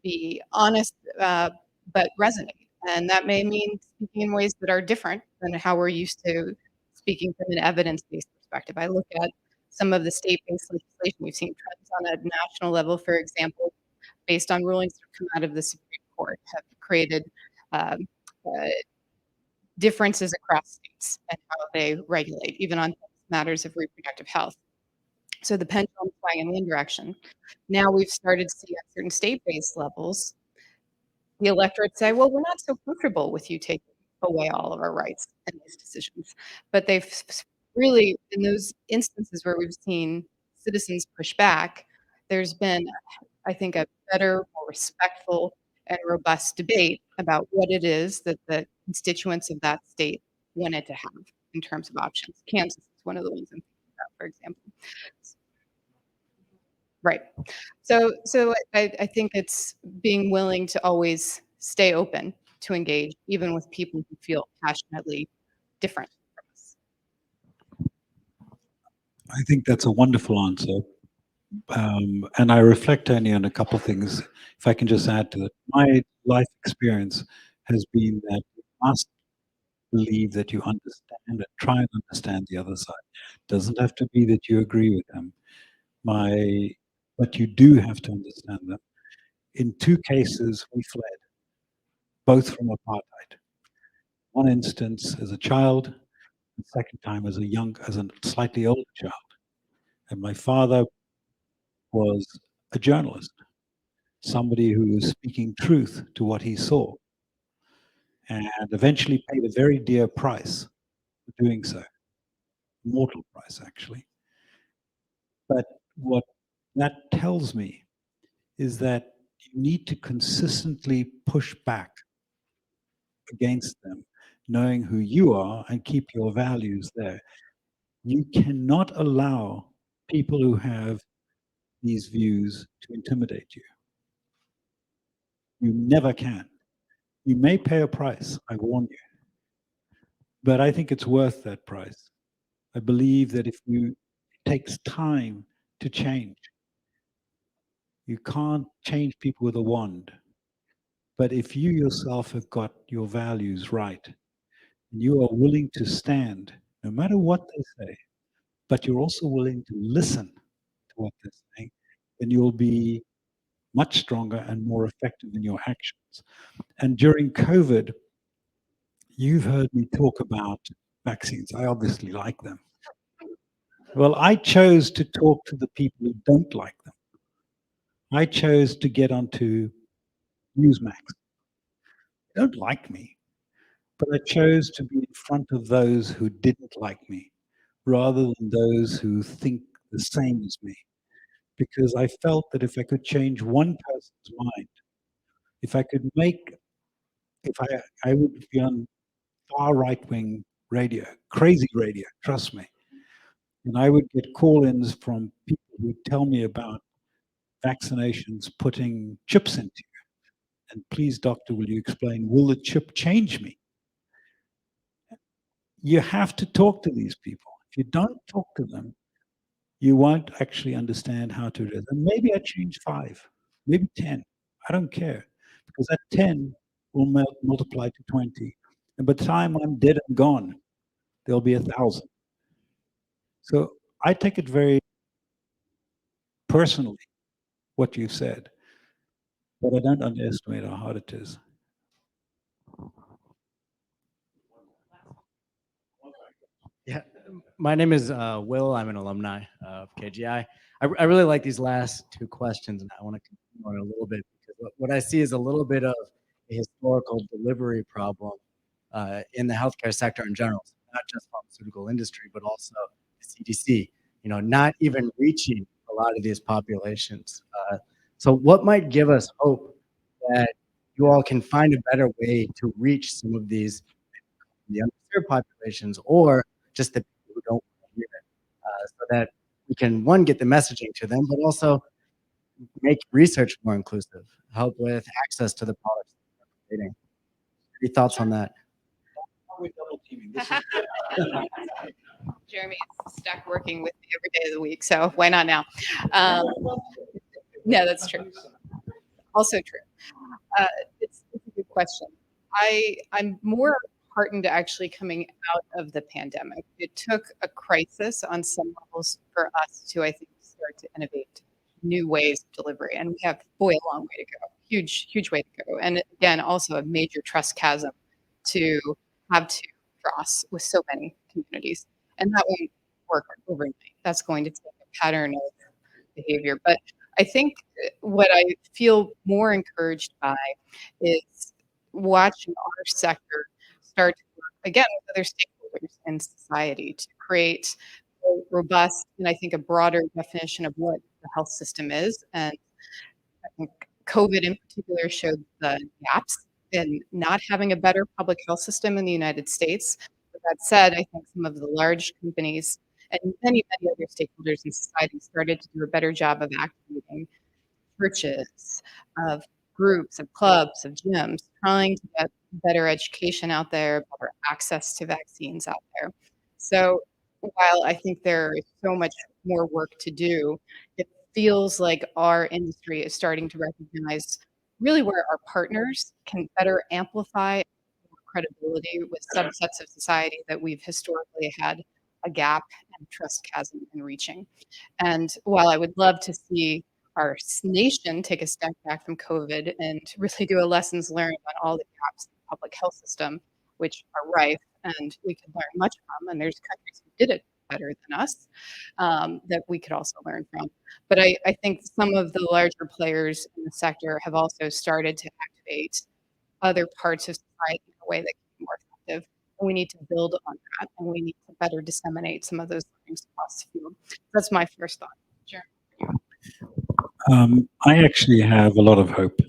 be honest, but resonate. And that may mean speaking in ways that are different than how we're used to speaking from an evidence-based perspective. I look at some of the state-based legislation. We've seen trends on a national level, for example, based on rulings that come out of the Supreme Court, have created um, uh, differences across states and how they regulate, even on matters of reproductive health. So the pendulum is swinging in one direction. Now we've started to see at certain state-based levels, the electorate say, well, we're not so comfortable with you taking away all of our rights in these decisions. But they've really, in those instances where we've seen citizens push back, there's been, I think, a better, more respectful, and robust debate about what it is that the constituents of that state wanted to have in terms of options. Kansas is one of the ones I'm thinking about, for example. Right. So I think it's being willing to always stay open to engage, even with people who feel passionately different from us. I think that's a wonderful answer. And I reflect only on a couple of things. If I can just add to it, my life experience has been that you must believe that you understand and try and understand the other side. Doesn't have to be that you agree with them. But you do have to understand them. In two cases, we fled, both from apartheid. One instance as a child, the second time as a slightly older child. And my father was a journalist, somebody who was speaking truth to what he saw, and eventually paid a very dear price for doing so, mortal price actually. But what that tells me is that you need to consistently push back against them, knowing who you are and keep your values there. You cannot allow people who have these views to intimidate you. You never can. You may pay a price, I warn you, but I think it's worth that price. I believe that it takes time to change. You can't change people with a wand. But if you yourself have got your values right, and you are willing to stand, no matter what they say, but you're also willing to listen to what they're saying, then you'll be much stronger and more effective in your actions. And during COVID, you've heard me talk about vaccines. I obviously like them. Well, I chose to talk to the people who don't like them. I chose to get onto Newsmax. They don't like me, but I chose to be in front of those who didn't like me rather than those who think the same as me. Because I felt that if I could change one person's mind, if I could make, if I would be on far right wing radio, crazy radio, trust me. And I would get call ins from people who tell me about vaccinations putting chips into you. And please, doctor, will you explain, will the chip change me? You have to talk to these people. If you don't talk to them, you won't actually understand how to do it. And maybe I change 5, maybe 10. I don't care because that 10 will multiply to 20. And by the time I'm dead and gone, there'll be 1,000. So I take it very personally, what you said, but I don't underestimate how hard it is. Yeah, my name is Will. I'm an alumni of KGI. I really like these last two questions, and I want to continue on a little bit because what I see is a little bit of a historical delivery problem in the healthcare sector in general, so not just pharmaceutical industry, but also the CDC. You know, not even reaching a lot of these populations. So, what might give us hope that you all can find a better way to reach some of these the underserved populations, or just the people who don't want to hear it, so that we can, one, get the messaging to them, but also make research more inclusive, help with access to the products that we're creating. Any thoughts on that? Jeremy is stuck working with me every day of the week, so why not now? No, that's true. Also true. It's a good question. I'm more heartened actually coming out of the pandemic. It took a crisis on some levels for us to, I think, start to innovate new ways of delivery. And we have, boy, a long way to go. Huge way to go. And again, also a major trust chasm to have to cross with so many communities. And that won't work overnight. That's going to take a pattern of behavior. But I think what I feel more encouraged by is watching our sector start to work again with other stakeholders in society to create a robust and I think a broader definition of what the health system is. And I think COVID in particular showed the gaps in not having a better public health system in the United States. With that said, I think some of the large companies and many other stakeholders in society started to do a better job of activating churches, of groups, of clubs, of gyms, trying to get better education out there, better access to vaccines out there. So while I think there is so much more work to do, it feels like our industry is starting to recognize really where our partners can better amplify credibility with subsets of society that we've historically had a gap and trust chasm in reaching. And while I would love to see our nation take a step back from COVID and really do a lessons learned on all the gaps in the public health system, which are rife and we could learn much from, and there's countries who did it better than us that we could also learn from. But I think some of the larger players in the sector have also started to activate other parts of society in a way that can be more effective. And we need to build on that, and we need to better disseminate some of those learnings across the field. That's my first thought. Sure. I actually have a lot of hope,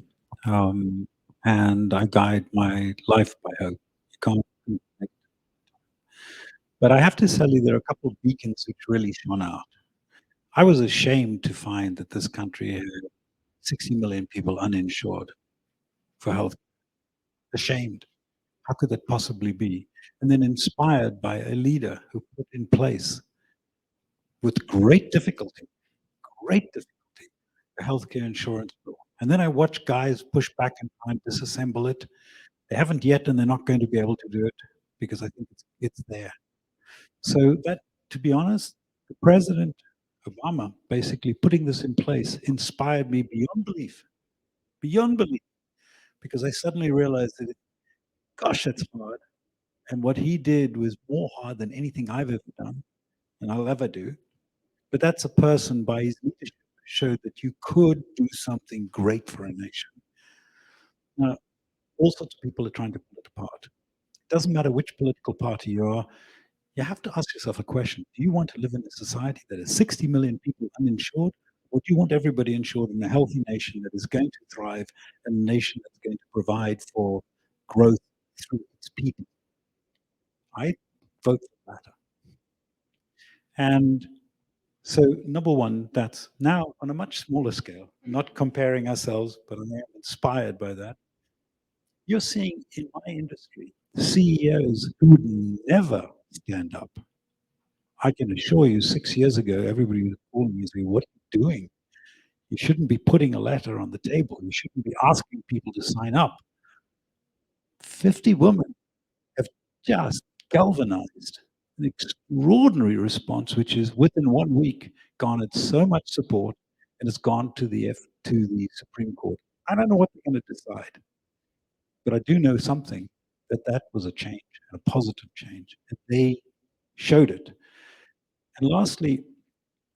and I guide my life by hope. You can't, but I have to tell you, there are a couple of beacons which really shone out. I was ashamed to find that this country had 60 million people uninsured for health. Ashamed. How could that possibly be? And then inspired by a leader who put in place, with great difficulty, a healthcare insurance bill. And then I watch guys push back and try and disassemble it. They haven't yet, and they're not going to be able to do it because I think it's there. So that, to be honest, the President Obama basically putting this in place inspired me beyond belief, because I suddenly realized that, gosh, that's hard. And what he did was more hard than anything I've ever done and I'll ever do. But that's a person by his leadership who showed that you could do something great for a nation. Now, all sorts of people are trying to pull it apart. It doesn't matter which political party you are, you have to ask yourself a question. Do you want to live in a society that has 60 million people uninsured? Or do you want everybody insured in a healthy nation that is going to thrive and a nation that's going to provide for growth through its people? I vote for the latter. And so, number one, that's now on a much smaller scale, not comparing ourselves, but I am inspired by that. You're seeing in my industry CEOs who would never stand up. I can assure you, 6 years ago, everybody was calling me and saying, "What are you doing? You shouldn't be putting a letter on the table. You shouldn't be asking people to sign up." 50 women have just galvanized an extraordinary response, which is within 1 week garnered so much support and has gone to the Supreme Court. I don't know what they're going to decide, but I do know something, that that was a change, a positive change, and they showed it. And lastly,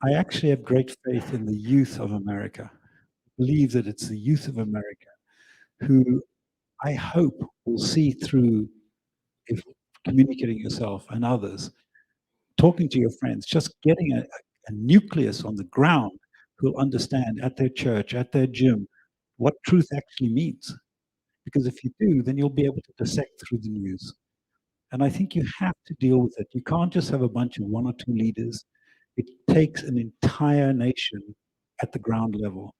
I actually have great faith in the youth of America. I believe that it's the youth of America who I hope will see through, if communicating yourself and others, talking to your friends, just getting a nucleus on the ground who'll understand at their church, at their gym, what truth actually means. Because if you do, then you'll be able to dissect through the news. And I think you have to deal with it. You can't just have a bunch of one or two leaders. It takes an entire nation at the ground level.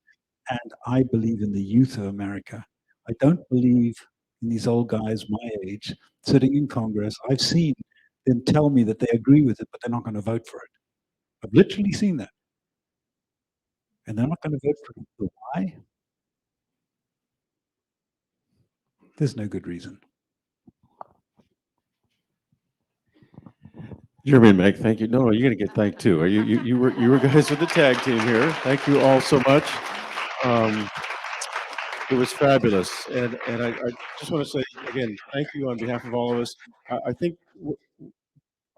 And I believe in the youth of America. I don't believe in these old guys my age sitting in Congress. I've seen them tell me that they agree with it, but they're not going to vote for it. I've literally seen that. And they're not going to vote for it. Why? There's no good reason. Jeremy and Meg, thank you. No, you're going to get thanked too. You were guys with the tag team here. Thank you all so much. It was fabulous, and I just want to say again, thank you on behalf of all of us. I think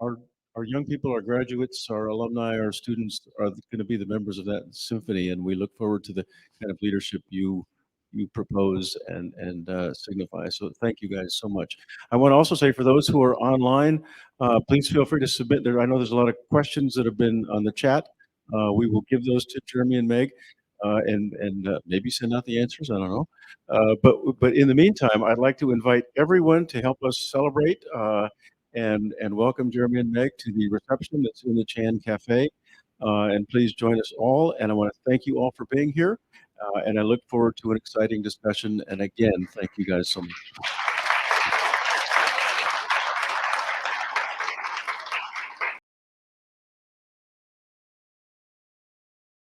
our our young people, our graduates, our alumni, our students are going to be the members of that symphony, and we look forward to the kind of leadership you propose and signify. So thank you guys so much. I want to also say for those who are online, please feel free to submit there. I know there's a lot of questions that have been on the chat. We will give those to Jeremy and Meg. And maybe send out the answers. I don't know, but in the meantime, I'd like to invite everyone to help us celebrate and welcome Jeremy and Meg to the reception that's in the Chan Cafe. And please join us all. And I want to thank you all for being here. And I look forward to an exciting discussion. And again, thank you guys so much.